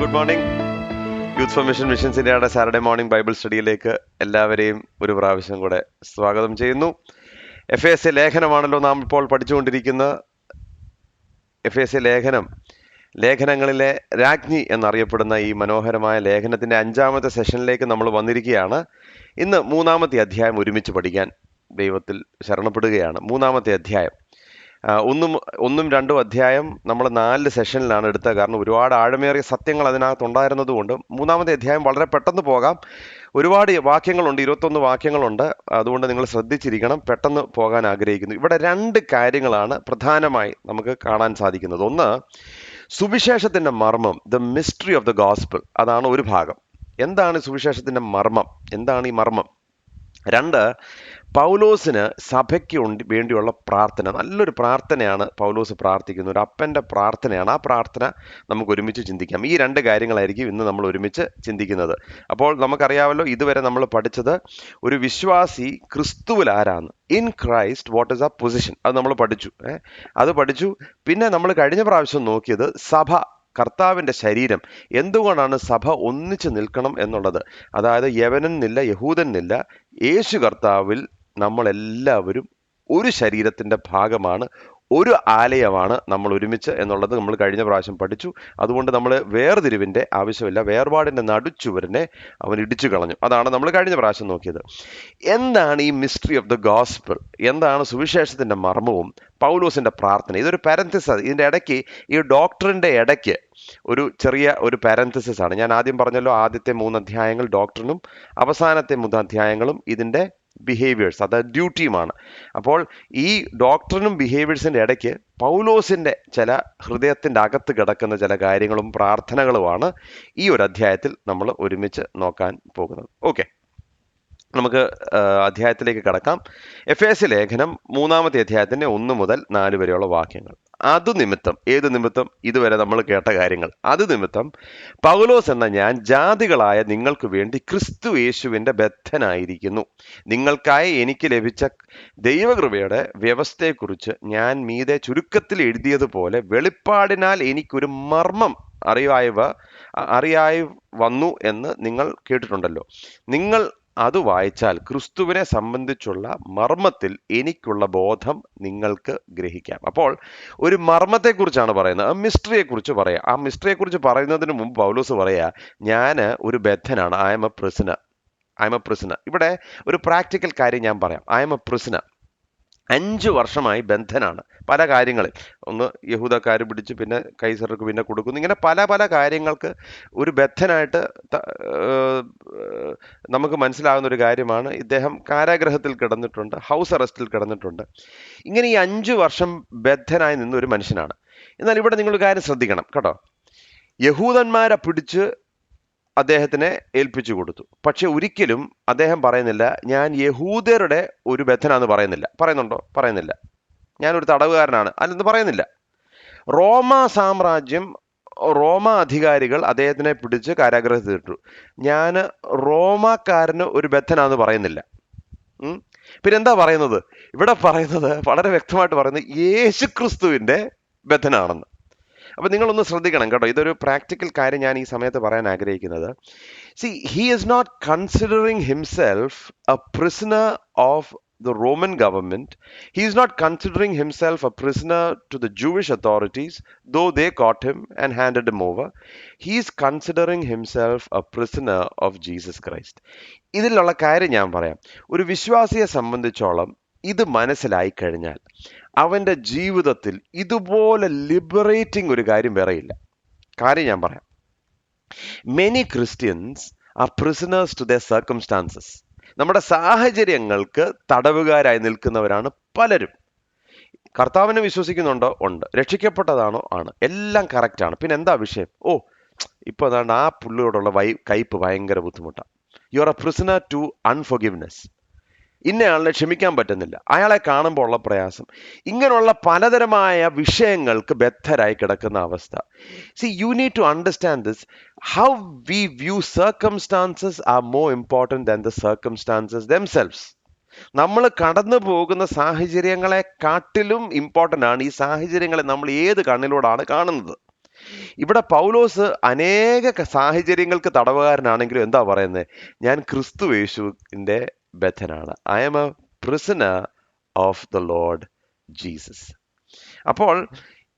Good morning. Youth for missions ഇന്ത്യയുടെ Saturday morning Bible സ്റ്റഡിയിലേക്ക് എല്ലാവരെയും ഒരു പ്രാവശ്യം കൂടെ സ്വാഗതം ചെയ്യുന്നു. എഫ് ലേഖനമാണല്ലോ നാം ഇപ്പോൾ പഠിച്ചുകൊണ്ടിരിക്കുന്ന എഫ് ലേഖനങ്ങളിലെ രാജ്ഞി എന്നറിയപ്പെടുന്ന ഈ മനോഹരമായ ലേഖനത്തിന്റെ 5-ാമത്തെ സെഷനിലേക്ക് നമ്മൾ വന്നിരിക്കുകയാണ്. ഇന്ന് 3-ാമത്തെ അധ്യായം ഒരുമിച്ച് പഠിക്കാൻ ദൈവത്തിൽ ശരണപ്പെടുകയാണ്. 3-ാമത്തെ അധ്യായം ഒന്നും രണ്ടും അധ്യായം നമ്മൾ 4 സെഷനിലാണ് എടുത്തത്. കാരണം ഒരുപാട് ആഴമേറിയ സത്യങ്ങൾ അതിനകത്തുണ്ടായിരുന്നത് കൊണ്ട് 3-ാമത്തെ അധ്യായം വളരെ പെട്ടെന്ന് പോകാം. ഒരുപാട് വാക്യങ്ങളുണ്ട്, 21 വാക്യങ്ങളുണ്ട്. അതുകൊണ്ട് നിങ്ങൾ ശ്രദ്ധിച്ചിരിക്കണം, പെട്ടെന്ന് പോകാൻ ആഗ്രഹിക്കുന്നു. ഇവിടെ 2 കാര്യങ്ങളാണ് പ്രധാനമായി നമുക്ക് കാണാൻ സാധിക്കുന്നത്. ഒന്ന്, സുവിശേഷത്തിന്റെ മർമ്മം, the mystery of the gospel, അതാണ് ഒരു ഭാഗം. എന്താണ് സുവിശേഷത്തിന്റെ മർമ്മം, എന്താണ് ഈ മർമ്മം? 2, പൗലോസിന് സഭയ്ക്ക് വേണ്ടിയുള്ള പ്രാർത്ഥന. നല്ലൊരു പ്രാർത്ഥനയാണ് പൗലോസ് പ്രാർത്ഥിക്കുന്നത്, ഒരു അപ്പൻ്റെ പ്രാർത്ഥനയാണ്. ആ പ്രാർത്ഥന നമുക്ക് ഒരുമിച്ച് ചിന്തിക്കാം. ഈ 2 കാര്യങ്ങളായിരിക്കും ഇന്ന് നമ്മൾ ഒരുമിച്ച് ചിന്തിക്കുന്നത്. അപ്പോൾ നമുക്കറിയാമല്ലോ, ഇതുവരെ നമ്മൾ പഠിച്ചത് ഒരു വിശ്വാസി ക്രിസ്തുവിൽ ആരാന്ന്, ഇൻ ക്രൈസ്റ്റ് വാട്ട് ഇസ് ആ പൊസിഷൻ, അത് നമ്മൾ പഠിച്ചു. പിന്നെ നമ്മൾ കഴിഞ്ഞ പ്രാവശ്യം നോക്കിയത് സഭ, കർത്താവിൻ്റെ ശരീരം, എന്തുകൊണ്ടാണ് സഭ ഒന്നിച്ച് നിൽക്കണം എന്നുള്ളത്. അതായത് യവനെന്നില്ല, യഹൂദനെന്നില്ല, യേശു കർത്താവിൽ നമ്മളെല്ലാവരും ഒരു ശരീരത്തിൻ്റെ ഭാഗമാണ്, ഒരു ആലയമാണ് നമ്മൾ ഒരുമിച്ച് എന്നുള്ളത് നമ്മൾ കഴിഞ്ഞ പ്രാവശ്യം പഠിച്ചു. അതുകൊണ്ട് നമ്മൾ വേർതിരിവിൻ്റെ ആവശ്യമില്ല, വേർപാടിൻ്റെ നടുച്ചുവരനെ അവൻ ഇടിച്ചു കളഞ്ഞു. അതാണ് നമ്മൾ കഴിഞ്ഞ പ്രാവശ്യം നോക്കിയത്. എന്താണ് ഈ മിസ്റ്ററി ഓഫ് ദ ഗോസ്പിൾ, എന്താണ് സുവിശേഷത്തിൻ്റെ മർമ്മവും പൗലോസിൻ്റെ പ്രാർത്ഥന? ഇതൊരു പാരന്തസിസ്. ഇതിൻ്റെ ഇടയ്ക്ക്, ഈ ഡോക്ടറിൻ്റെ ഇടയ്ക്ക് ഒരു പാരന്തസിസ് ആണ്. ഞാൻ ആദ്യം പറഞ്ഞല്ലോ, ആദ്യത്തെ 3 അധ്യായങ്ങൾ ഡോക്ടറിനും അവസാനത്തെ 3 അധ്യായങ്ങളും ഇതിൻ്റെ ബിഹേവിയേഴ്സ്, അതായത് ഡ്യൂട്ടിയുമാണ്. അപ്പോൾ ഈ ഡോക്ടറിനും ബിഹേവിയേഴ്സിൻ്റെ ഇടയ്ക്ക് പൗലോസിൻ്റെ ചില ഹൃദയത്തിൻ്റെ അകത്ത് കിടക്കുന്ന ചില കാര്യങ്ങളും പ്രാർത്ഥനകളുമാണ് ഈ ഒരു അധ്യായത്തിൽ നമ്മൾ ഒരുമിച്ച് നോക്കാൻ പോകുന്നത്. ഓക്കെ, നമുക്ക് അധ്യായത്തിലേക്ക് കടക്കാം. എഫ് ലേഖനം 3-ാമത്തെ അധ്യായത്തിൻ്റെ 1 മുതൽ 4 വരെയുള്ള വാക്യങ്ങൾ. ഏത് നിമിത്തം? ഇതുവരെ നമ്മൾ കേട്ട കാര്യങ്ങൾ. അത് നിമിത്തം പൗലോസ് എന്ന ഞാൻ ജാതികളായ നിങ്ങൾക്ക് വേണ്ടി ക്രിസ്തു യേശുവിൻ്റെ ബദ്ധനായിരിക്കുന്നു. നിങ്ങൾക്കായി എനിക്ക് ലഭിച്ച ദൈവകൃപയുടെ വ്യവസ്ഥയെക്കുറിച്ച് ഞാൻ മീതെ ചുരുക്കത്തിൽ എഴുതിയതുപോലെ വെളിപ്പാടിനാൽ എനിക്കൊരു മർമ്മം അറിയായി വന്നു എന്ന് നിങ്ങൾ കേട്ടിട്ടുണ്ടല്ലോ. നിങ്ങൾ അത് വായിച്ചാൽ ക്രിസ്തുവിനെ സംബന്ധിച്ചുള്ള മർമ്മത്തിൽ എനിക്കുള്ള ബോധം നിങ്ങൾക്ക് ഗ്രഹിക്കാം. അപ്പോൾ ഒരു മർമ്മത്തെക്കുറിച്ചാണ് പറയുന്നത്, ആ മിസ്റ്ററിയെക്കുറിച്ച് പറയാം. ആ മിസ്റ്ററിയെക്കുറിച്ച് പറയുന്നതിന് മുമ്പ് പൗലോസ് പറയാ, ഞാൻ ഒരു ബദ്ധനാണ്, ഐ എം എ പ്രിസണർ. ഇവിടെ ഒരു പ്രാക്ടിക്കൽ കാര്യം ഞാൻ പറയാം. I am a prisoner. 5 വർഷമായി ബന്ധനാണ് പല കാര്യങ്ങളിൽ. ഒന്ന് യഹൂദക്കാർ പിടിച്ച്, പിന്നെ കൈസർക്ക് പിന്നെ കൊടുക്കുന്നു. ഇങ്ങനെ പല കാര്യങ്ങൾക്ക് ഒരു ബദ്ധനായിട്ട് നമുക്ക് മനസ്സിലാകുന്ന ഒരു കാര്യമാണ്. ഇദ്ദേഹം കാരാഗ്രഹത്തിൽ കിടന്നിട്ടുണ്ട്, ഹൗസ് അറസ്റ്റിൽ കിടന്നിട്ടുണ്ട്. ഇങ്ങനെ ഈ 5 വർഷം ബദ്ധനായി നിന്ന ഒരു മനുഷ്യനാണ്. എന്നാൽ ഇവിടെ നിങ്ങൾ കാര്യം ശ്രദ്ധിക്കണം കേട്ടോ. യഹൂദന്മാരെ പിടിച്ച് അദ്ദേഹത്തിനെ ഏൽപ്പിച്ചു കൊടുത്തു. പക്ഷെ ഒരിക്കലും അദ്ദേഹം പറയുന്നില്ല, ഞാൻ യഹൂദരുടെ ഒരു ബദ്ധനാന്ന് പറയുന്നില്ല. പറയുന്നുണ്ടോ? പറയുന്നില്ല. ഞാനൊരു തടവുകാരനാണ് അല്ലെന്ന് പറയുന്നില്ല. റോമ അധികാരികൾ അദ്ദേഹത്തിനെ പിടിച്ച് കാരാഗ്രഹത്തിൽ ഇട്ടു. ഞാൻ റോമാക്കാരന് ഒരു ബദ്ധനാന്ന് പറയുന്നില്ല. പിന്നെ എന്താ പറയുന്നത്? ഇവിടെ പറയുന്നത് വളരെ വ്യക്തമായിട്ട് പറയുന്നത് യേശു ക്രിസ്തുവിൻ്റെ ബദ്ധനാണെന്ന്. അപ്പൊ നിങ്ങളൊന്ന് ശ്രദ്ധിക്കണം കേട്ടോ. ഇതൊരു പ്രാക്ടിക്കൽ കാര്യം ഞാൻ ഈ സമയത്ത് പറയാൻ ആഗ്രഹിക്കുന്നത്. he is not considering himself a prisoner of the Roman government. He is not considering himself a prisoner to the Jewish authorities, though they caught him and handed him over. He is considering himself a prisoner of Jesus Christ. ഇതിലുള്ള കാര്യം ഞാൻ പറയാം. ഒരു വിശ്വാസിയെ സംബന്ധിച്ചോളം ഇത് മനസ്സിലായി കഴിഞ്ഞാൽ അവൻ്റെ ജീവിതത്തിൽ ഇതുപോലെ ലിബറേറ്റിംഗ് ഒരു കാര്യം വേറെയില്ല. കാര്യം ഞാൻ പറയാം. Many Christians are prisoners to their circumstances. നമ്മുടെ സാഹചര്യങ്ങൾക്ക് തടവുകാരായി നിൽക്കുന്നവരാണ് പലരും. കർത്താവിനെ വിശ്വസിക്കുന്നുണ്ടോ? ഉണ്ട്. രക്ഷിക്കപ്പെട്ടതാണോ? ആണ്. എല്ലാം കറക്റ്റാണ്. പിന്നെ എന്താ വിഷയം? ഇപ്പോൾ അതാണ്ട് ആ പുള്ളിയോടുള്ള കയ്പ് ഭയങ്കര ബുദ്ധിമുട്ടാണ്. You are a prisoner to unforgiveness. ഇന്നയാളിനെ ക്ഷമിക്കാൻ പറ്റുന്നില്ല, അയാളെ കാണുമ്പോൾ ഉള്ള പ്രയാസം, ഇങ്ങനെയുള്ള പലതരമായ വിഷയങ്ങൾക്ക് ബദ്ധരായി കിടക്കുന്ന അവസ്ഥ. you need to understand this. How we view circumstances are more important than the circumstances themselves. നമ്മൾ കടന്നു പോകുന്ന സാഹചര്യങ്ങളെ കാട്ടിലും ഇമ്പോർട്ടൻ്റ് ആണ് ഈ സാഹചര്യങ്ങളെ നമ്മൾ ഏത് കണ്ണിലൂടെയാണ് കാണുന്നത്. ഇവിടെ പൗലോസ് അനേക സാഹചര്യങ്ങൾക്ക് തടവുകാരനാണെങ്കിലും എന്താ പറയുന്നത്? ഞാൻ ക്രിസ്തു യേശുവിന്റെ ബദ്ധനാണ്. I am a prisoner of the Lord Jesus. അപ്പോൾ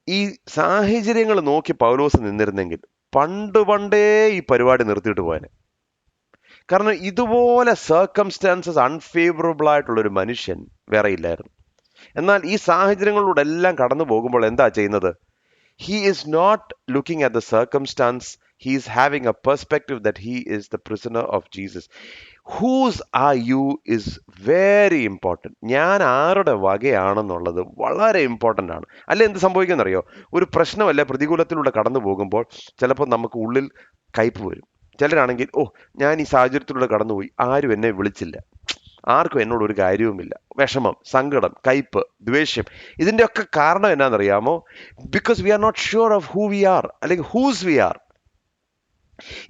ഈ സാഹചര്യങ്ങൾ നോക്കി പൗലോസ് നിന്നിരുന്നെങ്കിൽ പണ്ടേ ഈ പരിപാടി നിർത്തിയിട്ട് പോയാനെ. കാരണം ഇതുപോലെ സർക്കംസ്റ്റാൻസസ് അൺഫേവറബിൾ ആയിട്ടുള്ള ഒരു മനുഷ്യൻ വേറെ ഇല്ലായിരുന്നു. എന്നാൽ ഈ സാഹചര്യങ്ങളിലൂടെ എല്ലാം കടന്നു പോകുമ്പോൾ എന്താ ചെയ്യുന്നത്? He is not looking at the circumstance. He is having a perspective that he is the prisoner of Jesus. Whose are you is very important. ഞാൻ ആരുടെ വകയാണെന്നുള്ളത് വളരെ ഇമ്പോർട്ടൻ്റ് ആണ്. അല്ലെ എന്ത് സംഭവിക്കുമെന്നറിയോ? ഒരു പ്രശ്നമല്ല പ്രതികൂലത്തിലൂടെ കടന്നു പോകുമ്പോൾ ചിലപ്പോൾ നമുക്ക് ഉള്ളിൽ കയ്പ് വരും. ചിലരാണെങ്കിൽ ഞാൻ ഈ സാഹചര്യത്തിലൂടെ കടന്നുപോയി, ആരും എന്നെ വിളിച്ചില്ല, ആർക്കും എന്നോട് ഒരു കാര്യവുമില്ല, വിഷമം, സങ്കടം, കയ്പ്, ദ്വേഷം. ഇതിൻ്റെ ഒക്കെ കാരണം എന്നാണെന്നറിയാമോ? Because we are not sure of who we are, അല്ലെങ്കിൽ ഹൂസ് വി ആർ.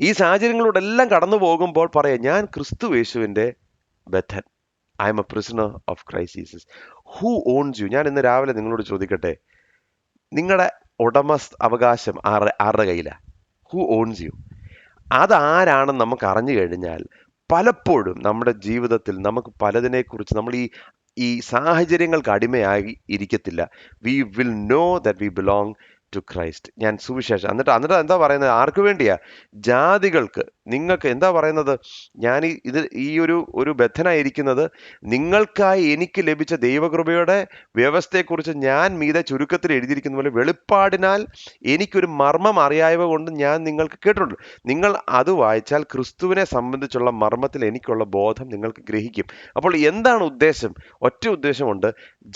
ഈ സാഹചര്യങ്ങളോടെ എല്ലാം കടന്നു പോകുമ്പോൾ പറയാം, ഞാൻ ക്രിസ്തു യേശുവിൻ്റെ ബദ്ധൻ. I am a prisoner of Christ Jesus. Who owns you? ഞാൻ ഇന്ന് രാവിലെ നിങ്ങളോട് ചോദിക്കട്ടെ, നിങ്ങളുടെ അവകാശം ആരുടെ കയ്യിലാണ്? Who owns you? അതാരാണെന്ന് നമുക്ക് അറിഞ്ഞു കഴിഞ്ഞാൽ പലപ്പോഴും നമ്മുടെ ജീവിതത്തിൽ നമുക്ക് പലതിനെക്കുറിച്ച് നമ്മൾ ഈ സാഹചര്യങ്ങൾക്ക് അടിമയായി ഇരിക്കത്തില്ല. We will know that we belong to Christ. ഞാൻ സുവിശേഷം എന്നിട്ട് എന്താ പറയുന്നത്? ആർക്ക് വേണ്ടിയാ? ജാതികൾക്ക്. നിങ്ങൾക്ക് എന്താ പറയുന്നത്? ഞാൻ ഈ ഒരു ബദ്ധനായിരിക്കുന്നത് നിങ്ങൾക്കായി എനിക്ക് ലഭിച്ച ദൈവകൃപയുടെ വ്യവസ്ഥയെക്കുറിച്ച് ഞാൻ മീതെ ചുരുക്കത്തിൽ എഴുതിയിരിക്കുന്ന പോലെ വെളിപ്പാടിനാൽ എനിക്കൊരു മർമ്മം അറിയായവ കൊണ്ട് ഞാൻ നിങ്ങൾക്ക് കേട്ടിട്ടുണ്ട്. നിങ്ങൾ അത് വായിച്ചാൽ ക്രിസ്തുവിനെ സംബന്ധിച്ചുള്ള മർമ്മത്തിൽ എനിക്കുള്ള ബോധം നിങ്ങൾക്ക് ഗ്രഹിക്കും. അപ്പോൾ എന്താണ് ഉദ്ദേശം? ഒറ്റ ഉദ്ദേശമുണ്ട്,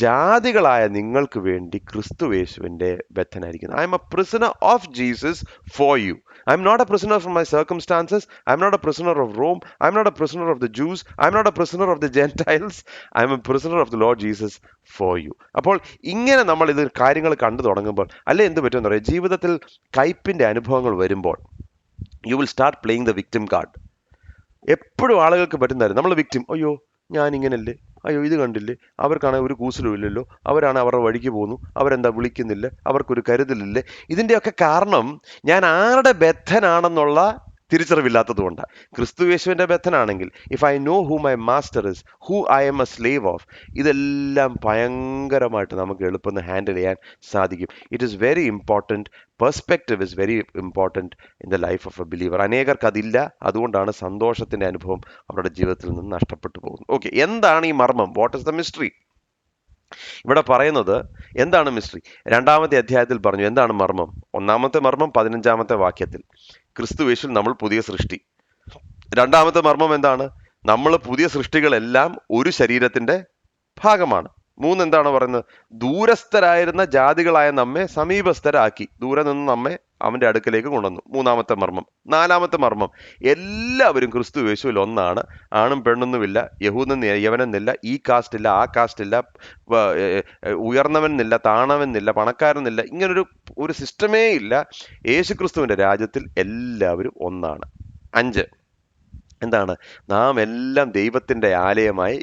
ജാതികളായ നിങ്ങൾക്ക് വേണ്ടി ക്രിസ്തു യേശുവിൻ്റെ ബദ്ധനായിരിക്കും. I am a prisoner of Jesus for you. I am not a prisoner from my circumstances. I am not a prisoner of Rome. I am not a prisoner of the Jews. I am not a prisoner of the Gentiles. I am a prisoner of the Lord Jesus for you. അപ്പോൾ ഇങ്ങനെ നമ്മൾ ഇത് കാര്യങ്ങൾ കണ്ടു തുടങ്ങുമ്പോൾ അല്ലെ എന്ത് പറ്റുമെന്ന് പറയാം, ജീവിതത്തിൽ കയ്പിൻ്റെ അനുഭവങ്ങൾ വരുമ്പോൾ you will start playing the victim card. എപ്പോഴും ആളുകൾക്ക് പറ്റുന്നതായിരുന്നു നമ്മൾ വിക്ടിം. അയ്യോ ഞാൻ ഇങ്ങനല്ലേ, അയ്യോ ഇത് കണ്ടില്ലേ, അവർക്കാണെങ്കിൽ ഒരു കൂസലും ഇല്ലല്ലോ, അവരാണ് അവരുടെ വഴിക്ക് പോകുന്നു, അവരെന്താ വിളിക്കുന്നില്ല, അവർക്കൊരു കരുതലില്ലേ. ഇതിൻ്റെയൊക്കെ കാരണം ഞാൻ ആരുടെ ബദ്ധനാണെന്നുള്ള തിരിച്ചറിവില്ലാത്തത് കൊണ്ടാണ്. ക്രിസ്തു യേശുവിൻ്റെ ബദ്ധനാണെങ്കിൽ, if I know who my master is, who I am a slave of, ഇതെല്ലാം ഭയങ്കരമായിട്ട് നമുക്ക് എളുപ്പം ഹാൻഡിൽ ചെയ്യാൻ സാധിക്കും. It is very important. Perspective is very important in the life of a believer. അനേകർക്ക് അതില്ല. അതുകൊണ്ടാണ് സന്തോഷത്തിൻ്റെ അനുഭവം അവരുടെ ജീവിതത്തിൽ നിന്ന് നഷ്ടപ്പെട്ടു പോകുന്നത്. ഓക്കെ, എന്താണ് ഈ മർമ്മം? What is the mystery? ഇവിടെ പറയുന്നത് എന്താണ് മിസ്റ്ററി? 2-ാമത്തെ അധ്യായത്തിൽ പറഞ്ഞു എന്താണ് മർമ്മം. 1-ാമത്തെ മർമ്മം 15-ാമത്തെ വാക്യത്തിൽ, ക്രിസ്തു യേശുവിൽ നമ്മൾ പുതിയ സൃഷ്ടി. 2-ാമത്തെ മർമ്മം എന്താണ്? നമ്മൾ പുതിയ സൃഷ്ടികളെല്ലാം ഒരു ശരീരത്തിന്റെ ഭാഗമാണ്. 3 എന്താണ് പറയുന്നത്? ദൂരസ്ഥരായിരുന്ന ജാതികളായ നമ്മെ സമീപസ്ഥരാക്കി, ദൂരെ നിന്ന് നമ്മെ അവന്റെ അടുക്കലേക്ക് കൊണ്ടുവന്നു. 3-ാമത്തെ മർമ്മം. 4-ാമത്തെ മർമ്മം, എല്ലാവരും ക്രിസ്തു യേശുവിൽ ഒന്നാണ്. ആണും പെണ്ണൊന്നുമില്ല, യഹൂദൻ യവനെന്നില്ല, ഈ കാസ്റ്റ് ഇല്ല, ആ കാസ്റ്റ് ഇല്ല, ഉയർന്നവനെന്നില്ല, താണവനെന്നില്ല, പണക്കാരനെന്നില്ല, ഇങ്ങനൊരു സിസ്റ്റമേ ഇല്ല. യേശു ക്രിസ്തുവിന്റെ രാജ്യത്തിൽ എല്ലാവരും ഒന്നാണ്. 5 എന്താണ്? നാം എല്ലാം ദൈവത്തിന്റെ ആലയമായി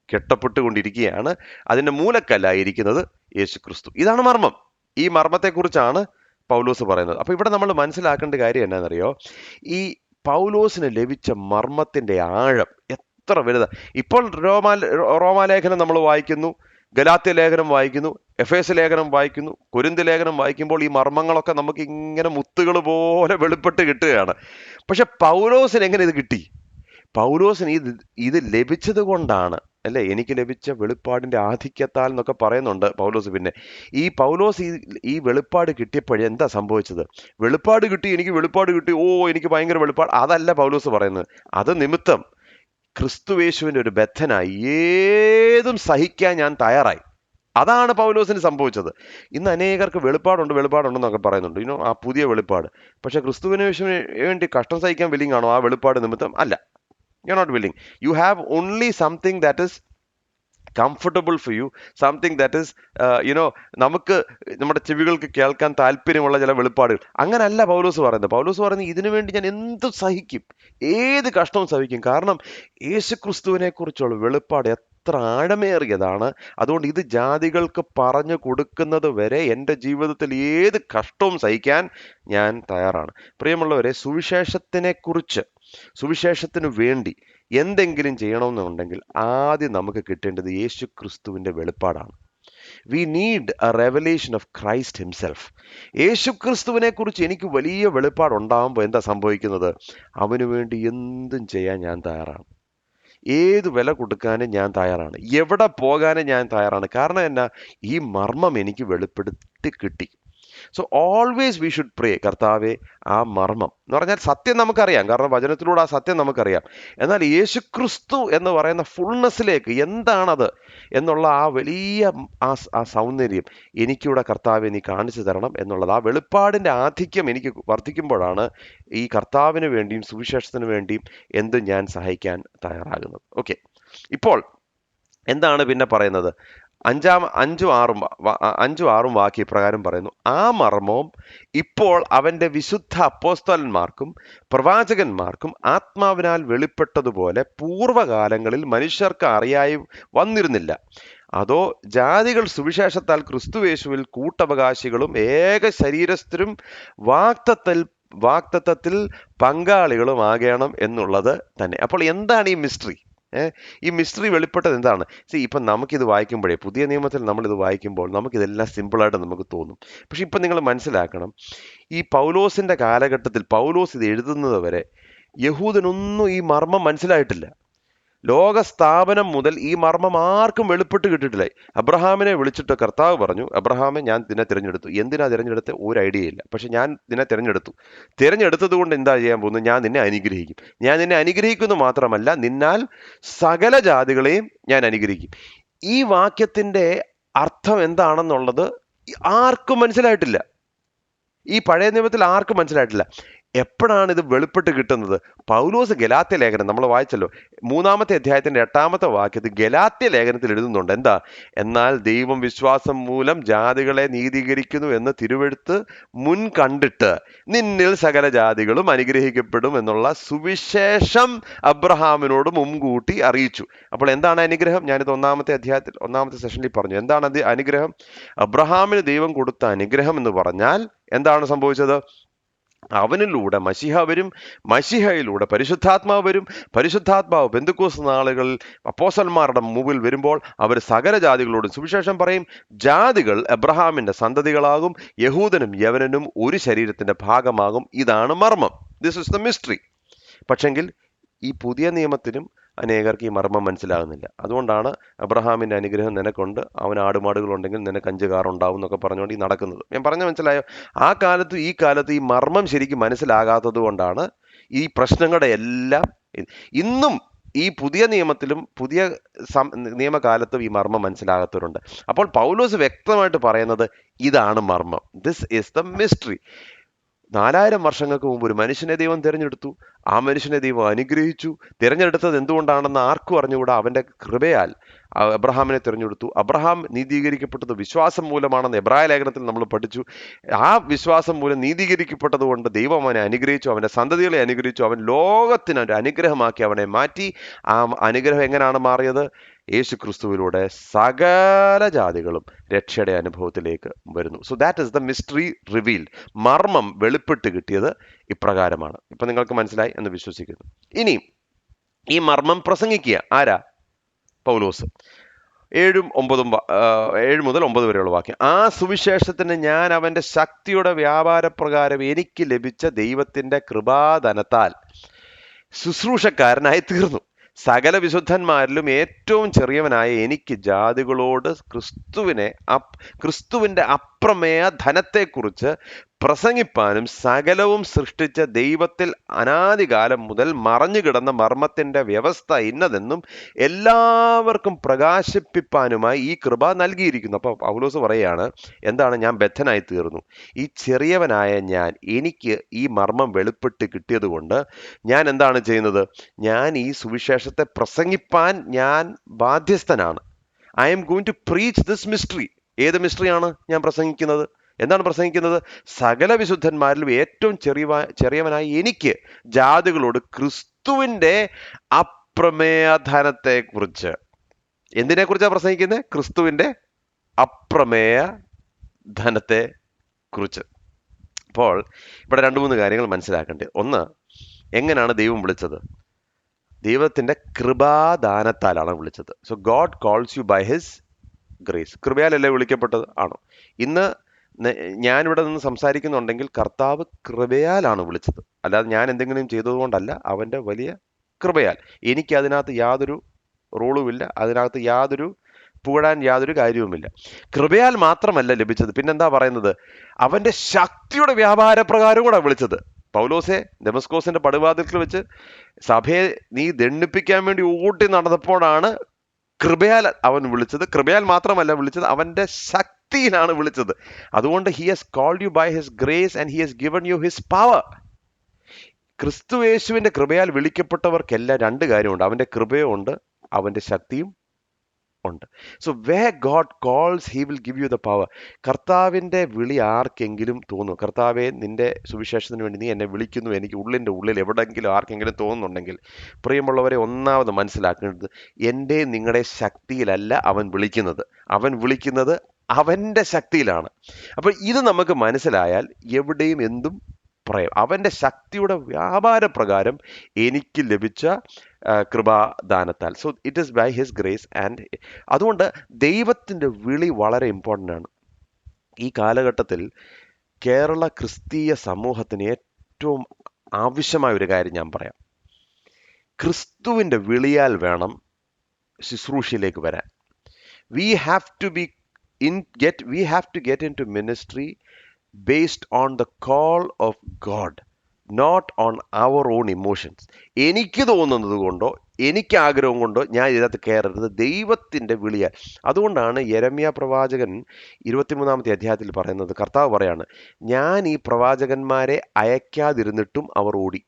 കെട്ടപ്പെട്ടുകൊണ്ടിരിക്കുകയാണ്. അതിന്റെ മൂലക്കല്ലായിരിക്കുന്നത് യേശു ക്രിസ്തു. ഇതാണ് മർമ്മം. ഈ മർമ്മത്തെക്കുറിച്ചാണ് പൗലോസ് പറയുന്നത്. അപ്പൊ ഇവിടെ നമ്മൾ മനസ്സിലാക്കേണ്ട കാര്യം എന്നാണെന്നറിയോ? ഈ പൗലോസിന് ലഭിച്ച മർമ്മത്തിന്റെ ആഴം എത്ര വലുതാ. ഇപ്പോൾ റോമാലേഖനം നമ്മൾ വായിക്കുന്നു, ഗലാത്യ ലേഖനം വായിക്കുന്നു, എഫേസ് ലേഖനം വായിക്കുന്നു, കൊരിന്ത് ലേഖനം വായിക്കുമ്പോൾ ഈ മർമ്മങ്ങളൊക്കെ നമുക്ക് ഇങ്ങനെ മുത്തുകൾ പോലെ വെളിപ്പെട്ട് കിട്ടുകയാണ്. പക്ഷെ പൗലോസിന് എങ്ങനെ ഇത് കിട്ടി? പൗലോസിന് ഇത് ലഭിച്ചത് കൊണ്ടാണ് അല്ലേ? എനിക്ക് ലഭിച്ച വെളിപ്പാടിന്റെ ആധിക്യത്താൽ എന്നൊക്കെ പറയുന്നുണ്ട് പൗലോസ്. പിന്നെ ഈ പൗലോസ് ഈ വെളിപ്പാട് കിട്ടിയപ്പോഴേ എന്താ സംഭവിച്ചത്? വെളിപ്പാട് കിട്ടി, എനിക്ക് വെളിപ്പാട് കിട്ടി, എനിക്ക് ഭയങ്കര വെളിപ്പാട്, അതല്ല പൗലോസ് പറയുന്നത്. അത് നിമിത്തം ക്രിസ്തുയേശുവിന്റെ ഒരു ബദ്ധനായി ഏതും സഹിക്കാൻ ഞാൻ തയ്യാറായി. അതാണ് പൗലോസിന് സംഭവിച്ചത്. ഇന്ന് അനേകർക്ക് വെളിപ്പാടുണ്ടെന്നൊക്കെ പറയുന്നുണ്ട്, ആ പുതിയ വെളിപ്പാട്. പക്ഷെ ക്രിസ്തുവിന് വേണ്ടി കഷ്ടം സഹിക്കാൻ വില്ലിങ് ആണോ ആ വെളിപ്പാട് നിമിത്തം? അല്ല. You're not willing. You have only something that is comfortable for you, something that is നമുക്ക് നമ്മുടെ ചെവികൾക്ക് കേൾക്കാൻ താല്പര്യമുള്ള ചില വെളിപ്പാടുകൾ. അങ്ങനല്ല പൗലോസ് പറയുന്നത്. പൗലോസ് പറയുന്നത് ഇതിനു വേണ്ടി ഞാൻ എന്തും സഹിക്കും, ഏത് കഷ്ടവും സഹിക്കും. കാരണം യേശു ക്രിസ്തുവിനെ കുറിച്ചുള്ള വെളിപ്പാട് അത്ര ആഴമേറിയതാണ്. അതുകൊണ്ട് ഇത് ജാതികൾക്ക് പറഞ്ഞു കൊടുക്കുന്നത് വരെ എൻ്റെ ജീവിതത്തിൽ ഏത് കഷ്ടവും സഹിക്കാൻ ഞാൻ തയ്യാറാണ്. പ്രിയമുള്ളവരെ, സുവിശേഷത്തിന് വേണ്ടി എന്തെങ്കിലും ചെയ്യണമെന്നുണ്ടെങ്കിൽ ആദ്യം നമുക്ക് കിട്ടേണ്ടത് യേശു ക്രിസ്തുവിൻ്റെ വെളിപ്പാടാണ്. We need a revelation of Christ himself. യേശു ക്രിസ്തുവിനെ കുറിച്ച് എനിക്ക് വലിയ വെളിപ്പാടുണ്ടാകുമ്പോൾ എന്താ സംഭവിക്കുന്നത്? അവന് വേണ്ടി എന്തും ചെയ്യാൻ ഞാൻ തയ്യാറാണ്. ഏത് വില കൊടുക്കാനും ഞാൻ തയ്യാറാണ്. എവിടെ പോകാനും ഞാൻ തയ്യാറാണ്. കാരണം എന്നാ? ഈ മർമ്മം എനിക്ക് വെളിപ്പെടുത്തി കിട്ടി. സോ ഓൾവേസ് വി ഷുഡ് പ്രേ, കർത്താവെ, ആ മർമ്മം എന്ന് പറഞ്ഞാൽ സത്യം നമുക്കറിയാം, കാരണം വചനത്തിലൂടെ ആ സത്യം നമുക്കറിയാം. എന്നാൽ യേശുക്രിസ്തു എന്ന് പറയുന്ന ഫുൾനെസ്സിലേക്ക് എന്താണത് എന്നുള്ള ആ വലിയ ആ സൗന്ദര്യം എനിക്കിവിടെ കർത്താവെ നീ കാണിച്ചു തരണം എന്നുള്ളത്, ആ വെളിപ്പാടിൻ്റെ ആധിക്യം എനിക്ക് വർദ്ധിക്കുമ്പോഴാണ് ഈ കർത്താവിന് വേണ്ടിയും സുവിശേഷത്തിന് വേണ്ടിയും എന്തും ഞാൻ സഹിക്കാൻ തയ്യാറാകുന്നത്. ഓക്കെ, ഇപ്പോൾ എന്താണ് പിന്നെ പറയുന്നത്? അഞ്ചും ആറും വാക്യ പ്രകാരം പറയുന്നു, ആ മർമ്മവും ഇപ്പോൾ അവന്റെ വിശുദ്ധ അപ്പോസ്തലന്മാർക്കും പ്രവാചകന്മാർക്കും ആത്മാവിനാൽ വെളിപ്പെട്ടതുപോലെ പൂർവ്വകാലങ്ങളിൽ മനുഷ്യർക്ക് അറിയായി വന്നിരുന്നില്ല. അതോ ജാതികൾ സുവിശേഷത്താൽ ക്രിസ്തുയേശുവിൽ കൂട്ടവകാശികളും ഏക ശരീരസ്ഥരും വാഗ്ദത്തത്തിൽ പങ്കാളികളും ആകണം എന്നുള്ളത് തന്നെ. അപ്പോൾ എന്താണ് ഈ മിസ്റ്ററി? ഈ മിസ്റ്ററി വെളിപ്പെട്ടത് എന്താണ്? ഇപ്പം നമുക്കിത് വായിക്കുമ്പോഴേ, പുതിയ നിയമത്തിൽ നമ്മളിത് വായിക്കുമ്പോൾ നമുക്കിതെല്ലാം സിമ്പിളായിട്ട് നമുക്ക് തോന്നും. പക്ഷെ ഇപ്പം നിങ്ങൾ മനസ്സിലാക്കണം, ഈ പൗലോസിൻ്റെ കാലഘട്ടത്തിൽ പൗലോസ് ഇത് എഴുതുന്നത് വരെ യഹൂദനൊന്നും ഈ മർമ്മം മനസ്സിലായിട്ടില്ല. ലോകസ്ഥാപനം മുതൽ ഈ മർമ്മം ആർക്കും വെളിപ്പെട്ട് കിട്ടിയിട്ടില്ല. അബ്രഹാമിനെ വിളിച്ചിട്ട് കർത്താവ് പറഞ്ഞു, അബ്രഹാമെ, ഞാൻ നിന്നെ തിരഞ്ഞെടുത്തു. എന്തിനാ തിരഞ്ഞെടുത്ത്? ഒരു ഐഡിയ ഇല്ല. പക്ഷെ ഞാൻ നിന്നെ തിരഞ്ഞെടുത്തത് കൊണ്ട് എന്താ ചെയ്യാൻ പോകുന്നത്? ഞാൻ നിന്നെ അനുഗ്രഹിക്കും. ഞാൻ നിന്നെ അനുഗ്രഹിക്കുന്നു മാത്രമല്ല, നിന്നാൽ സകല ജാതികളെയും ഞാൻ അനുഗ്രഹിക്കും. ഈ വാക്യത്തിന്റെ അർത്ഥം എന്താണെന്നുള്ളത് ആർക്കും മനസ്സിലായിട്ടില്ല. ഈ പഴയ നിയമത്തിൽ ആർക്കും മനസ്സിലായിട്ടില്ല. എപ്പോഴാണ് ഇത് വെളിപ്പെട്ട് കിട്ടുന്നത്? പൗലോസ് ഗലാത്യ ലേഖനം നമ്മൾ വായിച്ചല്ലോ, 3-ാമത്തെ അധ്യായത്തിന്റെ 8-ാമത്തെ വാക്യത്തിൽ ഗലാത്യ ലേഖനത്തിൽ എഴുതുന്നുണ്ട്. എന്താ? എന്നാൽ ദൈവം വിശ്വാസം മൂലം ജാതികളെ നീതീകരിക്കുന്നു എന്ന് തിരുവെഴുത്ത് മുൻ കണ്ടിട്ട് നിന്നിൽ സകല ജാതികളും അനുഗ്രഹിക്കപ്പെടും എന്നുള്ള സുവിശേഷം അബ്രഹാമിനോട് മുൻകൂട്ടി അറിയിച്ചു. അപ്പോൾ എന്താണ് അനുഗ്രഹം? ഞാനിത് 1-ാമത്തെ സെഷനിൽ പറഞ്ഞു. എന്താണ് അത് അനുഗ്രഹം? അബ്രഹാമിന് ദൈവം കൊടുത്ത അനുഗ്രഹം എന്ന് പറഞ്ഞാൽ എന്താണ് സംഭവിച്ചത്? അവനിലൂടെ മശിഹ വരും, മശിഹയിലൂടെ പരിശുദ്ധാത്മാവ് വരും, പരിശുദ്ധാത്മാവ് പെന്തക്കോസ്ത് നാളുകളിൽ അപ്പോസ്തലന്മാരുടെ മുമ്പിൽ വരുമ്പോൾ അവർ സകല ജാതികളോടും സുവിശേഷം പറയും. ജാതികൾ അബ്രഹാമിന്റെ സന്തതികളാകും, യഹൂദനും യവനനും ഒരു ശരീരത്തിന്റെ ഭാഗമാകും. ഇതാണ് മർമ്മം. This is the mystery. പക്ഷെങ്കിൽ ഈ പുതിയ നിയമത്തിനും അനേകർക്ക് ഈ മർമ്മം മനസ്സിലാകുന്നില്ല. അതുകൊണ്ടാണ് അബ്രഹാമിന്റെ അനുഗ്രഹം നിനക്കുണ്ട്, അവന് ആടുമാടുകളുണ്ടെങ്കിൽ നിനക്ക് 5 കാർ ഉണ്ടാവും എന്നൊക്കെ പറഞ്ഞുകൊണ്ട് ഈ നടക്കുന്നത്. ഞാൻ പറഞ്ഞ മനസ്സിലായോ? ആ കാലത്ത് ഈ കാലത്ത് ഈ മർമ്മം ശരിക്കും മനസ്സിലാകാത്തത് കൊണ്ടാണ് ഈ പ്രശ്നങ്ങളുടെ എല്ലാം. ഇന്നും ഈ പുതിയ നിയമത്തിലും പുതിയ നിയമകാലത്തും ഈ മർമ്മം മനസ്സിലാകാത്തവരുണ്ട്. അപ്പോൾ പൗലോസ് വ്യക്തമായിട്ട് പറയുന്നത് ഇതാണ് മർമ്മം. This is the mystery. 4000 വർഷങ്ങൾക്ക് മുമ്പ് ഒരു മനുഷ്യനെ ദൈവം തിരഞ്ഞെടുത്തു. ആ മനുഷ്യനെ ദൈവം അനുഗ്രഹിച്ചു. തിരഞ്ഞെടുത്തത് എന്തുകൊണ്ടാണെന്ന് ആർക്കും അറിഞ്ഞുകൂടാ. അവന്റെ കൃപയാൽ അബ്രഹാമിനെ തിരഞ്ഞെടുത്തു. അബ്രഹാം നീതീകരിക്കപ്പെട്ടത് വിശ്വാസം മൂലമാണെന്ന് എബ്രായ ലേഖനത്തിൽ നമ്മൾ പഠിച്ചു. ആ വിശ്വാസം മൂലം നീതീകരിക്കപ്പെട്ടത് കൊണ്ട് ദൈവം അവനെ അനുഗ്രഹിച്ചു, അവന്റെ സന്തതികളെ അനുഗ്രഹിച്ചു. അവൻ ലോകത്തിന് ഒരു അനുഗ്രഹമാക്കി അവനെ മാറ്റി. ആ അനുഗ്രഹം എങ്ങനെയാണ് മാറിയത്? യേശു ക്രിസ്തുവിലൂടെ സകല ജാതികളും രക്ഷയുടെ അനുഭവത്തിലേക്ക് വരുന്നു. So that is the mystery revealed. മർമ്മം വെളിപ്പെട്ട് കിട്ടിയത് ഇപ്രകാരമാണ്. ഇപ്പൊ നിങ്ങൾക്ക് മനസ്സിലായി എന്ന് വിശ്വസിക്കുന്നു. ഇനി ഈ മർമ്മം പ്രസംഗിക്കുക ആരാ? പൗലോസ്. 7 മുതൽ 9 വരെയുള്ള വാക്യം. ആ സുവിശേഷത്തിന് ഞാൻ അവന്റെ ശക്തിയുടെ വ്യാപാരപ്രകാരം എനിക്ക് ലഭിച്ച ദൈവത്തിന്റെ കൃപാധനത്താൽ ശുശ്രൂഷക്കാരനായി തീർന്നു. സകല വിശുദ്ധന്മാരിലും ഏറ്റവും ചെറിയവനായ എനിക്ക് ജാതികളോട് ക്രിസ്തുവിന്റെ അപ്രമേയ ധനത്തെക്കുറിച്ച് പ്രസംഗിപ്പാനും സകലവും സൃഷ്ടിച്ച ദൈവത്തിൽ അനാദികാലം മുതൽ മറഞ്ഞുകിടന്ന മർമ്മത്തിന്റെ വ്യവസ്ഥ ഇന്നതെന്നും എല്ലാവർക്കും പ്രകാശിപ്പിപ്പാനുമായി ഈ കൃപ നൽകിയിരിക്കുന്നു. അപ്പോൾ പൗലോസ് പറയുകയാണ്, എന്താണ്? ഞാൻ ബദ്ധനായി തീർന്നു. ഈ ചെറിയവനായ എനിക്ക് ഈ മർമ്മം വെളിപ്പെട്ട് കിട്ടിയത് കൊണ്ട് ഞാൻ എന്താണ് ചെയ്യുന്നത്? ഞാൻ ഈ സുവിശേഷത്തെ പ്രസംഗിപ്പാൻ ഞാൻ ബാധ്യസ്ഥനാണ്. I am going to preach this mystery. ഏത് മിസ്റ്ററിയാണ് ഞാൻ പ്രസംഗിക്കുന്നത്? എന്താണ് പ്രസംഗിക്കുന്നത്? സകല വിശുദ്ധന്മാരിലും ഏറ്റവും ചെറിയവനായി എനിക്ക് ജാതികളോട് ക്രിസ്തുവിന്റെ അപ്രമേയ ധനത്തെക്കുറിച്ച്. എന്തിനെക്കുറിച്ചാണ് പ്രസംഗിക്കുന്നത്? ക്രിസ്തുവിന്റെ അപ്രമേയ ധനത്തെ കുറിച്ച്. അപ്പോൾ ഇവിടെ 2-3 കാര്യങ്ങൾ മനസ്സിലാക്കേണ്ടത്. ഒന്ന്, എങ്ങനെയാണ് ദൈവം വിളിച്ചത്? ദൈവത്തിന്റെ കൃപാദാനത്താലാണ് വിളിച്ചത്. So God calls you by his grace. കൃപയാലല്ലേ വിളിക്കപ്പെട്ടത്? ആണോ? ഇന്ന് ഞാനിവിടെ നിന്ന് സംസാരിക്കുന്നുണ്ടെങ്കിൽ കർത്താവ് കൃപയാലാണ് വിളിച്ചത്, അല്ലാതെ ഞാൻ എന്തെങ്കിലും ചെയ്തതുകൊണ്ടല്ല. അവന്റെ വലിയ കൃപയാൽ. എനിക്ക് അതിനകത്ത് യാതൊരു റൂളുമില്ല, അതിനകത്ത് യാതൊരു പുകഴാൻ യാതൊരു കാര്യവുമില്ല. കൃപയാൽ മാത്രമല്ല ലഭിച്ചത്, പിന്നെന്താ പറയുന്നത്? അവന്റെ ശക്തിയുടെ വ്യാപാരപ്രകാരം കൂടെ വിളിച്ചത്. പൗലോസെ ദമസ്കോസിന്റെ പടുവാതിൽക്കൽ വെച്ച് സഭയെ നീ ദണ്ഡിപ്പിക്കാൻ വേണ്ടി ഓട്ടി നടന്നപ്പോഴാണ് കൃപയാൽ അവൻ വിളിച്ചത്. കൃപയാൽ മാത്രമല്ല വിളിച്ചത്, അവന്റെ ശക്തിയിലാണ് വിളിച്ചത്. അതുകൊണ്ട് he has called you by his grace and he has given you his power. ക്രിസ്തു യേശുവിന്റെ കൃപയാൽ വിളിക്കപ്പെട്ടവർക്കെല്ലാം 2 കാര്യമുണ്ട്. അവന്റെ കൃപയുണ്ട്, അവന്റെ ശക്തിയും ഉണ്ട്. So way God calls he will give you the power. കർത്താവിന്റെ വിളി ആർക്കെങ്കിലും തോന്നും, കർത്താവെ നിന്റെ സുവിശേഷത്തിന് വേണ്ടി നീ എന്നെ വിളിക്കുന്നു, എനിക്ക് ഉള്ളിൻ്റെ ഉള്ളിൽ എവിടെയെങ്കിലും ആർക്കെങ്കിലും തോന്നുന്നുണ്ടെങ്കിൽ, പ്രിയമുള്ളവരെ, ഒന്നാമത് മനസ്സിലാക്കേണ്ടത്, എൻ്റെ നിങ്ങളുടെ ശക്തിയിലല്ല അവൻ വിളിക്കുന്നത്. അവൻ വിളിക്കുന്നത് അവൻ്റെ ശക്തിയിലാണ്. അപ്പോൾ ഇത് നമുക്ക് മനസ്സിലായാൽ എവിടെയും എന്തും പറയാം. അവൻ്റെ ശക്തിയുടെ വ്യാപാരപ്രകാരം എനിക്ക് ലഭിച്ച കൃപാദാനത്താൽ. So it is by his grace. And അതുകൊണ്ട് ദൈവത്തിൻ്റെ വിളി വളരെ ഇമ്പോർട്ടൻ്റ് ആണ്. ഈ കാലഘട്ടത്തിൽ കേരള ക്രിസ്തീയ സമൂഹത്തിന് ഏറ്റവും ആവശ്യമായ ഒരു കാര്യം ഞാൻ പറയാം. ക്രിസ്തുവിൻ്റെ വിളിയാൽ വേണം ശുശ്രൂഷയിലേക്ക് വരാൻ. We have to get into ministry based on the call of God, not on our own emotions. എനിക്ക് തോന്നുന്നത് കൊണ്ടോ എനിക്ക് ആഗ്രഹം കൊണ്ടോ ഞാൻ ഇതിനകത്ത് കയറരുത്, ദൈവത്തിൻ്റെ വിളിയാൽ. അതുകൊണ്ടാണ് യെരമ്യാ പ്രവാചകൻ 23-ാമത്തെ അധ്യായത്തിൽ പറയുന്നത്, കർത്താവ് പറയാണ്, ഞാൻ ഈ പ്രവാചകന്മാരെ അയക്കാതിരുന്നിട്ടും അവർ ഓടി,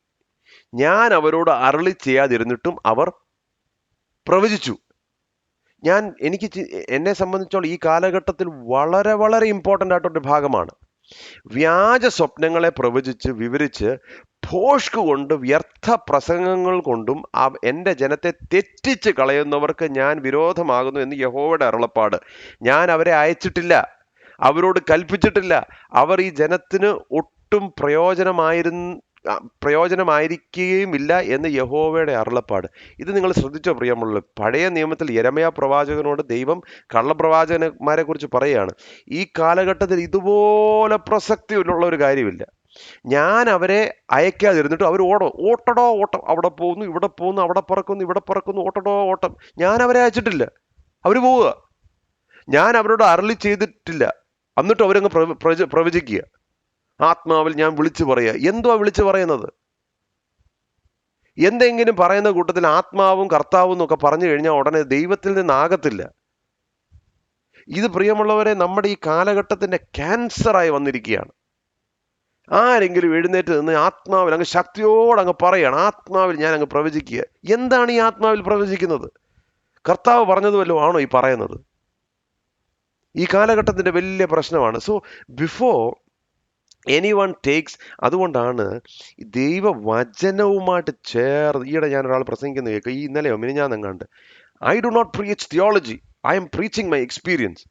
ഞാൻ അവരോട് അരുളി ചെയ്യാതിരുന്നിട്ടും അവർ പ്രവചിച്ചു. എന്നെ സംബന്ധിച്ചോളം ഈ കാലഘട്ടത്തിൽ വളരെ വളരെ ഇമ്പോർട്ടൻ്റ് ആയിട്ടൊരു ഭാഗമാണ്. വ്യാജ സ്വപ്നങ്ങളെ പ്രവചിച്ച് വിവരിച്ച് ഭോഷ്ക് കൊണ്ട് വ്യർത്ഥ പ്രസംഗങ്ങൾ കൊണ്ടും എൻ്റെ ജനത്തെ തെറ്റിച്ച് കളയുന്നവർക്ക് ഞാൻ വിരോധമാകുന്നു എന്ന് യഹോവയുടെ അരുളപ്പാട്. ഞാൻ അവരെ അയച്ചിട്ടില്ല, അവരോട് കൽപ്പിച്ചിട്ടില്ല. അവർ ഈ ജനത്തിന് ഒട്ടും പ്രയോജനമായിരിക്കുകയുമില്ല എന്ന് യഹോവയുടെ അരുളപ്പാട്. ഇത് നിങ്ങൾ ശ്രദ്ധിച്ചോ പ്രിയമുള്ളവർ? പഴയ നിയമത്തിൽ യെരമ്യാ പ്രവാചകനോട് ദൈവം കള്ളപ്രവാചകന്മാരെ കുറിച്ച് പറയുകയാണ്, ഈ കാലഘട്ടത്തിൽ ഇതുപോലെ പ്രസക്തിയുള്ള ഒരു കാര്യമില്ല. ഞാൻ അവരെ അയക്കാതിരുന്നിട്ട് അവർ ഓട്ടടോ ഓട്ടം, അവിടെ പോകുന്നു ഇവിടെ പോകുന്നു, അവിടെ പറക്കുന്നു ഇവിടെ പറക്കുന്നു, ഓട്ടടോ ഓട്ടം. ഞാൻ അവരെ അയച്ചിട്ടില്ല, അവർ പോവുക. ഞാൻ അവരോട് അരുളി ചെയ്തിട്ടില്ല, എന്നിട്ട് അവരങ്ങ് പ്രവചിക്കുക. ആത്മാവിൽ ഞാൻ വിളിച്ചു പറയുക. എന്തുവാ വിളിച്ചു പറയുന്നത്? എന്തെങ്കിലും പറയുന്ന കൂട്ടത്തിൽ ആത്മാവും കർത്താവും എന്നൊക്കെ പറഞ്ഞു കഴിഞ്ഞാൽ ഉടനെ ദൈവത്തിൽ നിന്നാകത്തില്ല. ഇത് പ്രിയമുള്ളവരെ നമ്മുടെ ഈ കാലഘട്ടത്തിന്റെ ക്യാൻസറായി വന്നിരിക്കുകയാണ്. ആരെങ്കിലും എഴുന്നേറ്റ് നിന്ന് ആത്മാവിൽ അങ്ങ് ശക്തിയോടെ അങ്ങ് പറയുകയാണ്, ആത്മാവിൽ ഞാൻ അങ്ങ് പ്രവചിക്കുക. എന്താണ് ഈ ആത്മാവിൽ പ്രവചിക്കുന്നത്? കർത്താവ് പറഞ്ഞത് വല്ലതും ആണോ ഈ പറയുന്നത്? ഈ കാലഘട്ടത്തിന്റെ വലിയ പ്രശ്നമാണ്. സോ ബിഫോർ എനിവൺ ടേക്സ്, അതുകൊണ്ടാണ് ദൈവവചനവുമായിട്ട് ചേർന്ന്, ഈയിടെ ഞാൻ ഒരാൾ പ്രസംഗിക്കുന്ന കേൾക്കുക, ഈ ഇന്നലെയോ മിനിഞ്ഞാന്നെങ്ങാണ്ട്, I do not preach theology, I am preaching my experience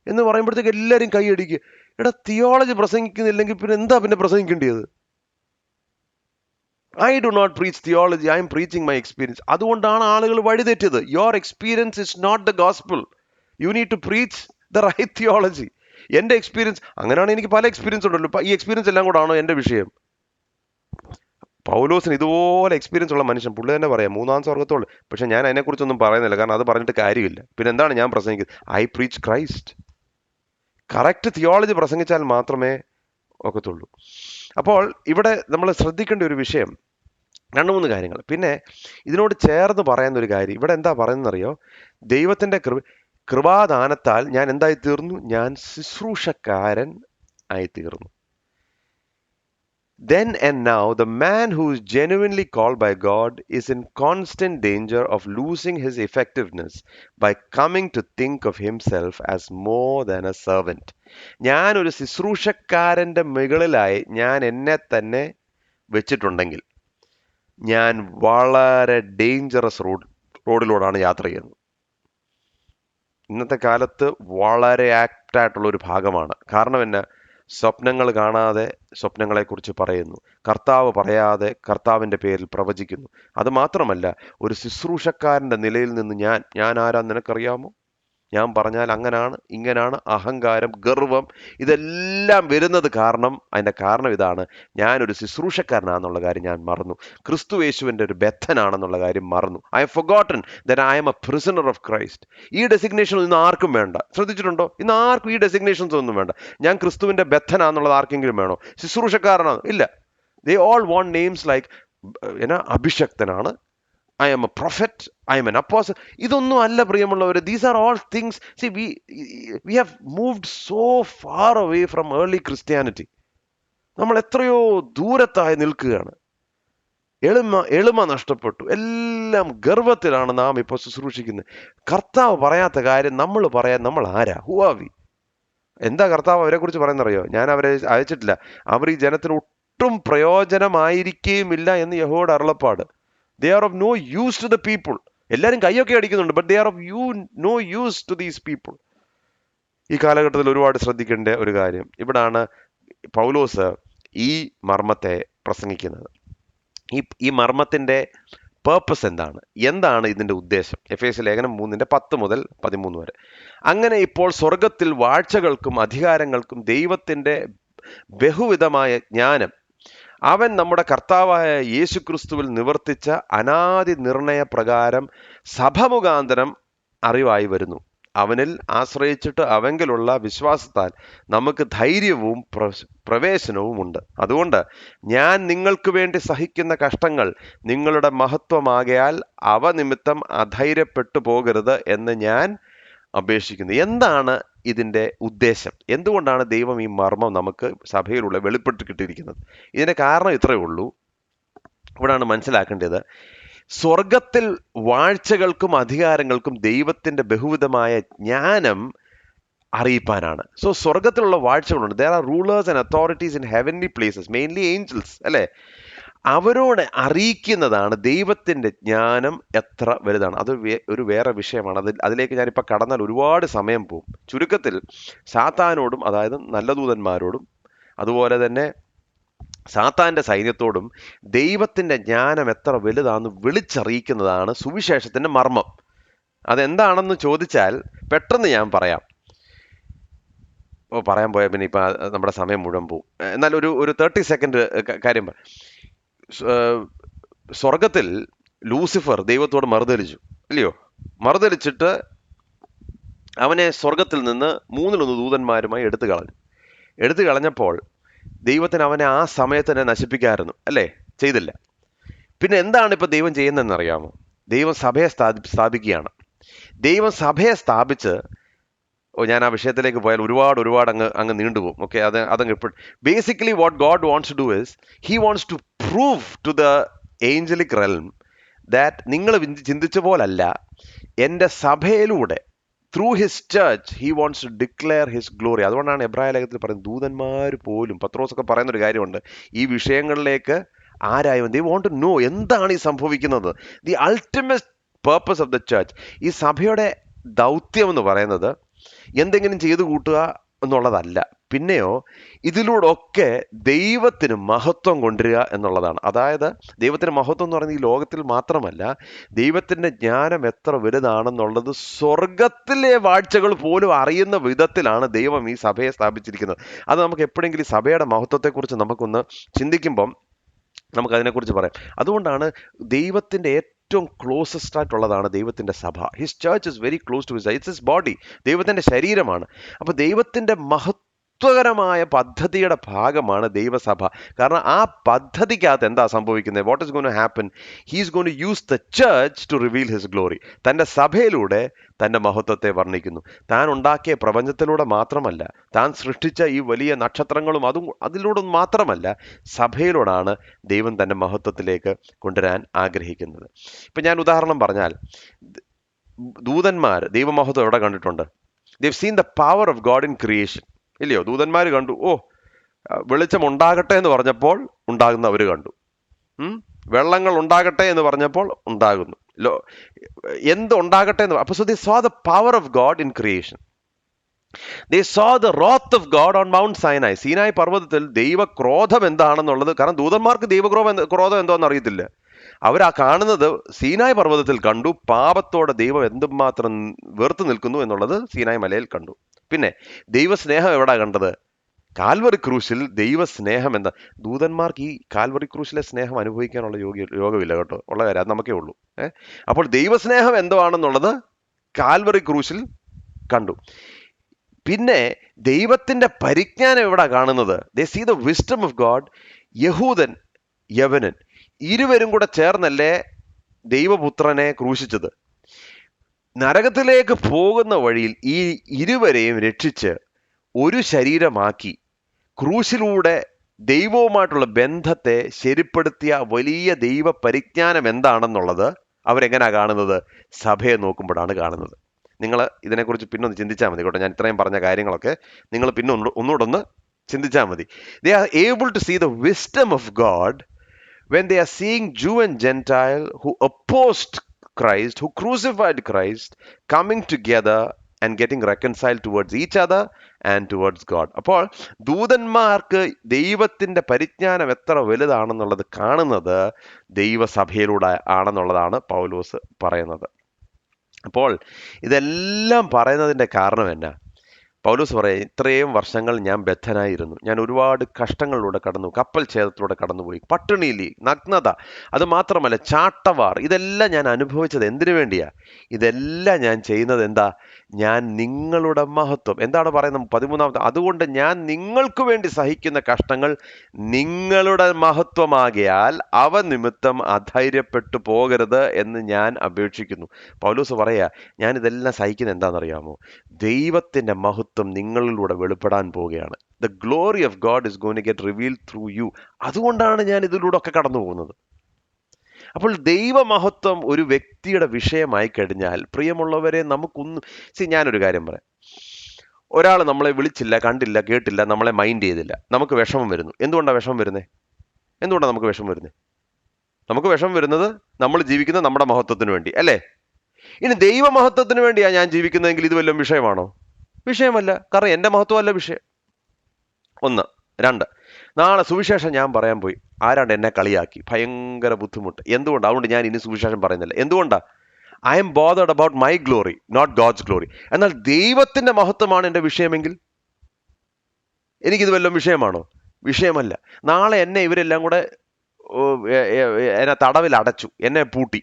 എന്ന് പറയുമ്പോഴത്തേക്ക് എല്ലാവരും കൈയടിക്കുക. എടാ, തിയോളജി പ്രസംഗിക്കുന്നില്ലെങ്കിൽ പിന്നെ എന്താ പിന്നെ പ്രസംഗിക്കേണ്ടത്? I do not preach theology, I am preaching my experience. അതുകൊണ്ടാണ് ആളുകൾ വഴിതെറ്റത്. Your experience is not the gospel. You need to preach the right theology. എൻ്റെ എക്സ്പീരിയൻസ്, അങ്ങനെയാണ് എനിക്ക് പല എക്സ്പീരിയൻസ് ഉണ്ടല്ലോ. ഈ എക്സ്പീരിയൻസ് എല്ലാം കൂടെ ആണോ എൻ്റെ വിഷയം? പൗലോസിന് ഇതുപോലെ എക്സ്പീരിയൻസ് ഉള്ള മനുഷ്യൻ, പുള്ളി തന്നെ പറയാം 3-ാം സ്വർഗത്തോളം. പക്ഷെ ഞാൻ അതിനെക്കുറിച്ചൊന്നും പറയുന്നില്ല, കാരണം അത് പറഞ്ഞിട്ട് കാര്യമില്ല. പിന്നെ എന്താണ് ഞാൻ പ്രസംഗിക്കുന്നത്? I preach Christ. Correct theology പ്രസംഗിച്ചാൽ മാത്രമേ ഒക്കത്തുള്ളൂ. അപ്പോൾ ഇവിടെ നമ്മൾ ശ്രദ്ധിക്കേണ്ട ഒരു വിഷയം 2-3 കാര്യങ്ങൾ. പിന്നെ ഇതിനോട് ചേർന്ന് പറയുന്ന ഒരു കാര്യം, ഇവിടെ എന്താ പറയുന്നറിയോ? ദൈവത്തിൻ്റെ കൃപാദാനത്താൽ ഞാൻ എന്തായി തീർന്നു? ഞാൻ ശുശ്രൂഷക്കാരൻ ആയിത്തീർന്നു. Then and now, the man who is genuinely called by God is in constant danger of losing his effectiveness by coming to think of himself as more than a servant. ഞാൻ ഒരു ശുശ്രൂഷക്കാരൻ്റെ മുകളിലായി ഞാൻ എന്നെ തന്നെ വെച്ചിട്ടുണ്ടെങ്കിൽ ഞാൻ വളരെ ഡേഞ്ചറസ് റോഡിലൂടെയാണ് യാത്ര ചെയ്യുന്നത്. ഇന്നത്തെ കാലത്ത് വളരെ ആപ്റ്റായിട്ടുള്ള ഒരു ഭാഗമാണ്. കാരണം എന്നാ, സ്വപ്നങ്ങൾ കാണാതെ സ്വപ്നങ്ങളെക്കുറിച്ച് പറയുന്നു, കർത്താവ് പറയാതെ കർത്താവിൻ്റെ പേരിൽ പ്രവചിക്കുന്നു. അത് മാത്രമല്ല, ഒരു ശുശ്രൂഷക്കാരൻ്റെ നിലയിൽ നിന്ന് ഞാൻ ആരാ നിനക്കറിയാമോ, ഞാൻ പറഞ്ഞാൽ അങ്ങനാണ് ഇങ്ങനാണ്, അഹങ്കാരം, ഗർവം, ഇതെല്ലാം വരുന്നത് കാരണം, അതിൻ്റെ കാരണം ഇതാണ്: ഞാനൊരു ശുശ്രൂഷക്കാരനാണെന്നുള്ള കാര്യം ഞാൻ മറന്നു, ക്രിസ്തു യേശുവിൻ്റെ ഒരു ബദ്ധനാണെന്നുള്ള കാര്യം മറന്നു. I have forgotten that I am a prisoner of Christ. ഈ ഡെസിഗ്നേഷൻ ഇന്ന് ആർക്കും വേണ്ട. ശ്രദ്ധിച്ചിട്ടുണ്ടോ? ഇന്ന് ആർക്കും ഈ ഡെസിഗ്നേഷൻസ് ഒന്നും വേണ്ട. ഞാൻ ക്രിസ്തുവിൻ്റെ ബദ്ധനാന്നുള്ളത് ആർക്കെങ്കിലും വേണോ? ശുശ്രൂഷക്കാരനാണ്? ഇല്ല. They all want names like അഭിഷക്തനാണ്, I am a prophet, I am an apostle. ഇതൊന്നും അല്ല പ്രിയമുള്ളവർ. These are all things. See we have moved so far away from early Christianity. നമ്മൾ എത്രയോ ദൂരത്തായി നിൽക്കുകയാണ്. എളിമ നഷ്ടപ്പെട്ടു. എല്ലാം ഗർവത്തിലാണ് നാം ഇപ്പോൾ ശുശ്രൂഷിക്കുന്നത്. കർത്താവ് പറയാത്ത കാര്യം നമ്മൾ പറയാൻ നമ്മൾ ആരാ? Who are we? എന്താ കർത്താവ് അവരെ കുറിച്ച് പറയുന്നറിയോ? ഞാൻ അവരെ അയച്ചിട്ടില്ല, അവർ ഈ ജനത്തിന് ഒട്ടും പ്രയോജനമായിരിക്കുകയുമില്ല എന്ന് യഹോവയുടെ അരുളപ്പാട്. They are of no use to the people. എല്ലാവരും കൈയൊക്കെ അടിക്കുന്നുണ്ട്, but they are of no use to these people. ഈ കാലഘട്ടത്തിൽ ഒരുപാട് ശ്രദ്ധിക്കേണ്ട ഒരു കാര്യം ഇവിടാണ് പൗലോസ് ഈ മർമ്മത്തെ പ്രസംഗിക്കുന്നത്. ഈ മർമ്മത്തിൻ്റെ പേർപ്പസ് എന്താണ് ഇതിൻ്റെ ഉദ്ദേശം? എഫേസ്യ ലേഖനം 3:10 മുതൽ 13 വരെ. അങ്ങനെ ഇപ്പോൾ സ്വർഗത്തിൽ വാഴ്ചകൾക്കും അധികാരങ്ങൾക്കും ദൈവത്തിൻ്റെ ബഹുവിധമായ ജ്ഞാനം അവൻ നമ്മുടെ കർത്താവായ യേശുക്രിസ്തുവിൽ നിവർത്തിച്ച അനാദി നിർണയ പ്രകാരം സഭ മുഖാന്തരം അറിവായി വരുന്നു. അവനിൽ ആശ്രയിച്ചിട്ട് അവങ്കിലുള്ള വിശ്വാസത്താൽ നമുക്ക് ധൈര്യവും പ്രവേശനവും ഉണ്ട്. അതുകൊണ്ട് ഞാൻ നിങ്ങൾക്ക് വേണ്ടി സഹിക്കുന്ന കഷ്ടങ്ങൾ നിങ്ങളുടെ മഹത്വമാകയാൽ അവ നിമിത്തം അധൈര്യപ്പെട്ടു പോകരുത് എന്ന് ഞാൻ അപേക്ഷിക്കുന്നു. എന്താണ് ഇതിൻ്റെ ഉദ്ദേശം? എന്തുകൊണ്ടാണ് ദൈവം ഈ മർമ്മം നമുക്ക് സഭയിലുള്ള വെളിപ്പെട്ട് കിട്ടിയിരിക്കുന്നത്? ഇതിൻ്റെ കാരണം ഇത്രയേ ഉള്ളൂ. ഇവിടാണ് മനസ്സിലാക്കേണ്ടത്. സ്വർഗത്തിൽ വാഴ്ചകൾക്കും അധികാരങ്ങൾക്കും ദൈവത്തിൻ്റെ ബഹുവിധമായ ജ്ഞാനം അറിയിപ്പാനാണ്. സോ സ്വർഗത്തിലുള്ള വാഴ്ചകളുണ്ട്. There are rulers and authorities in heavenly places, mainly angels, അല്ലേ? അവരോട് അറിയിക്കുന്നതാണ് ദൈവത്തിൻ്റെ ജ്ഞാനം എത്ര വലുതാണ്. അത് ഒരു വേറെ വിഷയമാണ്. അതിലേക്ക് ഞാനിപ്പോൾ കടന്നാൽ ഒരുപാട് സമയം പോകും. ചുരുക്കത്തിൽ സാത്താനോടും, അതായത് നല്ല ദൂതന്മാരോടും അതുപോലെ തന്നെ സാത്താൻ്റെ സൈന്യത്തോടും ദൈവത്തിൻ്റെ ജ്ഞാനം എത്ര വലുതാണെന്ന് വിളിച്ചറിയിക്കുന്നതാണ് സുവിശേഷത്തിൻ്റെ മർമ്മം. അതെന്താണെന്ന് ചോദിച്ചാൽ പെട്ടെന്ന് ഞാൻ പറയാം. പറയാൻ പോയാൽ പിന്നെ ഇപ്പം നമ്മുടെ സമയം മുഴുവൻ പോവും. എന്നാൽ ഒരു 30 സെക്കൻഡ് കാര്യം പറയാം. സ്വർഗത്തിൽ ലൂസിഫർ ദൈവത്തോട് മറുതലിച്ചു, ഇല്ലയോ? മറുതലിച്ചിട്ട് അവനെ സ്വർഗത്തിൽ നിന്ന് 3 ദൂതന്മാരുമായി എടുത്തു കളഞ്ഞപ്പോൾ ദൈവത്തിന് അവനെ ആ സമയത്ത് തന്നെ നശിപ്പിക്കാമായിരുന്നു, അല്ലേ? ചെയ്തില്ല. പിന്നെ എന്താണ് ഇപ്പം ദൈവം ചെയ്യുന്നതെന്നറിയാമോ? ദൈവം സഭയെ സ്ഥാപിക്കുകയാണ്. ദൈവം സഭയെ സ്ഥാപിച്ച്, ഞാൻ ആ വിഷയത്തിലേക്ക് പോയാൽ ഒരുപാട് അങ്ങ് നീണ്ടുപോകും. ഓക്കെ, അതങ്ങ് ഇപ്പോൾ basically what God wants to do is he wants to prove to the angelic realm that നിങ്ങൾ ചിന്തിച്ച പോലല്ല, എൻ്റെ സഭയിലൂടെ through his church he wants to declare his glory. അതുകൊണ്ടാണ് എബ്രായ ലേഖനത്തിൽ പറയുന്നത്, ദൂതന്മാർ പോലും, പത്രോസൊക്കെ പറയുന്നൊരു കാര്യമുണ്ട്, ഈ വിഷയങ്ങളിലേക്ക് ആരായും ദേ വോണ്ട് ടു നോ എന്താണ് ഈ സംഭവിക്കുന്നത്. The ultimate purpose of the church, ഈ സഭയുടെ ദൗത്യം എന്ന് പറയുന്നത് എന്തെങ്കിലും ചെയ്തു കൂട്ടുക എന്നുള്ളതല്ല, പിന്നെയോ ഇതിലൂടെ ഒക്കെ ദൈവത്തിന് മഹത്വം കൊണ്ടുവരിക എന്നുള്ളതാണ്. അതായത് ദൈവത്തിന് മഹത്വം എന്ന് പറയുന്നത് ഈ ലോകത്തിൽ മാത്രമല്ല, ദൈവത്തിൻ്റെ ജ്ഞാനം എത്ര വലുതാണെന്നുള്ളത് സ്വർഗത്തിലെ വാഴ്ചകൾ പോലും അറിയുന്ന വിധത്തിലാണ് ദൈവം ഈ സഭയെ സ്ഥാപിച്ചിരിക്കുന്നത്. അത് നമുക്ക് എപ്പോഴെങ്കിലും ഈ സഭയുടെ മഹത്വത്തെക്കുറിച്ച് നമുക്കൊന്ന് ചിന്തിക്കുമ്പം നമുക്കതിനെക്കുറിച്ച് പറയാം. അതുകൊണ്ടാണ് ദൈവത്തിൻ്റെ ഏറ്റവും ക്ലോസസ്റ്റ് ആയിട്ടുള്ളതാണ് ദൈവത്തിൻ്റെ സഭ. His church is very close to his, it's his body, ദൈവത്തിൻ്റെ ശരീരമാണ്. അപ്പോൾ ദൈവത്തിൻ്റെ മഹത്വകരമായ പദ്ധതിയുടെ ഭാഗമാണ് ദൈവസഭ. കാരണം ആ പദ്ധതിക്കകത്ത് എന്താ സംഭവിക്കുന്നത്? What is going to happen? He is going to use the church to reveal his glory. തൻ്റെ സഭയിലൂടെ തൻ്റെ മഹത്വത്തെ വർണ്ണിക്കുന്നു. താൻ ഉണ്ടാക്കിയ പ്രപഞ്ചത്തിലൂടെ മാത്രമല്ല, താൻ സൃഷ്ടിച്ച ഈ വലിയ നക്ഷത്രങ്ങളും അതിലൂടെ മാത്രമല്ല, സഭയിലൂടാണ് ദൈവം തൻ്റെ മഹത്വത്തിലേക്ക് കൊണ്ടുവരാൻ ആഗ്രഹിക്കുന്നത്. ഇപ്പം ഞാൻ ഉദാഹരണം പറഞ്ഞാൽ, ദൂതന്മാർ ദൈവമഹത്വം എവിടെ കണ്ടിട്ടുണ്ട്? They have seen the power of God in creation, ഇല്ലയോ? ദൂതന്മാർ കണ്ടു, വെളിച്ചം ഉണ്ടാകട്ടെ എന്ന് പറഞ്ഞപ്പോൾ ഉണ്ടാകുന്ന അവർ കണ്ടു. വെള്ളങ്ങൾ ഉണ്ടാകട്ടെ എന്ന് പറഞ്ഞപ്പോൾ ഉണ്ടാകുന്നു, ലോ എന്തുണ്ടാകട്ടെ എന്ന്. അപ്പൊ so they saw the power of God in creation. They saw the wrath of God on Mount Sinai. Sinai പർവ്വതത്തിൽ ദൈവക്രോധം എന്താണെന്നുള്ളത്, കാരണം ദൂതന്മാർക്ക് ക്രോധം എന്തോന്ന് അറിയത്തില്ല. അവർ ആ കാണുന്നത് സീനായ് പർവ്വതത്തിൽ കണ്ടു. പാപത്തോടെ ദൈവം എന്തുമാത്രം വെറുത്തു നിൽക്കുന്നു എന്നുള്ളത് സീനായ് മലയിൽ കണ്ടു. പിന്നെ ദൈവസ്നേഹം എവിടാ കണ്ടത്? കാൽവറി ക്രൂശിൽ ദൈവസ്നേഹം എന്താ? ദൂതന്മാർക്ക് ഈ കാൽവറി ക്രൂശിലെ സ്നേഹം അനുഭവിക്കാനുള്ള യോഗമില്ല കേട്ടോ, ഉള്ള കാര്യം അത് നമുക്കേ ഉള്ളൂ. അപ്പോൾ ദൈവസ്നേഹം എന്തോ ആണെന്നുള്ളത് കാൽവറി ക്രൂശിൽ കണ്ടു. പിന്നെ ദൈവത്തിന്റെ പരിജ്ഞാനം എവിടാ കാണുന്നത്? They see the wisdom of God. യഹൂദൻ, യവനൻ ഇരുവരും കൂടെ ചേർന്നല്ലേ ദൈവപുത്രനെ ക്രൂശിച്ചത്. നരകത്തിലേക്ക് പോകുന്ന വഴിയിൽ ഈ ഇരുവരെയും രക്ഷിച്ച് ഒരു ശരീരമാക്കി ക്രൂശിലൂടെ ദൈവവുമായിട്ടുള്ള ബന്ധത്തെ ശരിപ്പെടുത്തിയ വലിയ ദൈവ പരിജ്ഞാനം എന്താണെന്നുള്ളത് അവരെങ്ങനെയാ കാണുന്നത്? സഭയെ നോക്കുമ്പോഴാണ് കാണുന്നത്. നിങ്ങൾ ഇതിനെക്കുറിച്ച് പിന്നെ ഒന്ന് ചിന്തിച്ചാൽ മതി കേട്ടോ. ഞാൻ ഇത്രയും പറഞ്ഞ കാര്യങ്ങളൊക്കെ നിങ്ങൾ പിന്നെ ഒന്നുകൂടെ ഒന്ന് ചിന്തിച്ചാൽ മതി. They are able to see the wisdom of God when they are seeing Jew and Gentile who opposed Christ, who crucified Christ, coming together and getting reconciled towards each other and towards God. അപ്പോൾ ദൂതന്മാർക്ക് ദൈവത്തിന്റെ പരിജ്ഞാനം എത്ര വലുതാണെന്നുള്ളത് കാണുന്നത് ദൈവസഭയിലൂടെ ആണെന്നുള്ളതാണ് പൗലോസ് പറയുന്നത്. അപ്പോൾ ഇതെല്ലാം പറയുന്നതിന്റെ കാരണം എന്നാ? പൗലോസ് പറയാം, ഇത്രയും വർഷങ്ങൾ ഞാൻ ബദ്ധനായിരുന്നു, ഞാൻ ഒരുപാട് കഷ്ടങ്ങളിലൂടെ കടന്നു, കപ്പൽ ഛേദത്തിലൂടെ കടന്നുപോയി, പട്ടിണിയിൽ, നഗ്നത, അത് മാത്രമല്ല ചാട്ടവാർ, ഇതെല്ലാം ഞാൻ അനുഭവിച്ചത് എന്തിനു വേണ്ടിയാ? ഇതെല്ലാം ഞാൻ ചെയ്യുന്നത് എന്താ? ഞാൻ നിങ്ങളുടെ മഹത്വം, എന്താണ് പറയുന്നത് 13-ാമത്തെ, അതുകൊണ്ട് ഞാൻ നിങ്ങൾക്ക് വേണ്ടി സഹിക്കുന്ന കഷ്ടങ്ങൾ നിങ്ങളുടെ മഹത്വമാകിയാൽ അവ നിമിത്തം അധൈര്യപ്പെട്ടു പോകരുത് എന്ന് ഞാൻ അപേക്ഷിക്കുന്നു. പൗലോസ് പറയാ, ഞാൻ ഇതെല്ലാം സഹിക്കുന്നത് എന്താണെന്നറിയാമോ? ദൈവത്തിന്റെ മഹത്വം നിങ്ങളിലൂടെ വെളിപ്പെടാൻ പോവുകയാണ്. The glory of God is going to get revealed through you. അതുകൊണ്ടാണ് ഞാൻ ഇതിലൂടെ ഒക്കെ കടന്നു പോകുന്നത്. അപ്പോൾ ദൈവമഹത്വം ഒരു വ്യക്തിയുടെ വിഷയമായി കഴിഞ്ഞാൽ, പ്രിയമുള്ളവരെ, ഞാനൊരു കാര്യം പറയാം. ഒരാൾ നമ്മളെ വിളിച്ചില്ല, കണ്ടില്ല, കേട്ടില്ല, നമ്മളെ മൈൻഡ് ചെയ്തില്ല, നമുക്ക് വിഷമം വരുന്നു. എന്തുകൊണ്ടാണ് വിഷമം വരുന്നത്? എന്തുകൊണ്ടാണ് നമുക്ക് വിഷമം വരുന്നത്? നമുക്ക് വിഷമം വരുന്നത് നമ്മൾ ജീവിക്കുന്ന നമ്മുടെ മഹത്വത്തിന് വേണ്ടി അല്ലേ? ഇനി ദൈവമഹത്വത്തിന് വേണ്ടിയാണ് ഞാൻ ജീവിക്കുന്നതെങ്കിൽ ഇത് വല്ലതും വിഷയമാണോ? വിഷയമല്ല. കാരണം എൻ്റെ മഹത്വമല്ല വിഷയം. 1. 2, നാളെ സുവിശേഷം ഞാൻ പറയാൻ പോയി, ആരാണ്ട് എന്നെ കളിയാക്കി, ഭയങ്കര ബുദ്ധിമുട്ട്. എന്തുകൊണ്ട്? അതുകൊണ്ട് ഞാൻ ഇനി സുവിശേഷം പറയുന്നില്ല. എന്തുകൊണ്ടാ? I'm bothered about my glory, not God's glory. എന്നാൽ ദൈവത്തിന്റെ മഹത്വമാണ് എൻ്റെ വിഷയമെങ്കിൽ എനിക്കിത് വല്ലതും വിഷയമാണോ? വിഷയമല്ല. നാളെ എന്നെ ഇവരെല്ലാം കൂടെ എന്നെ തടവിൽ അടച്ചു, എന്നെ പൂട്ടി,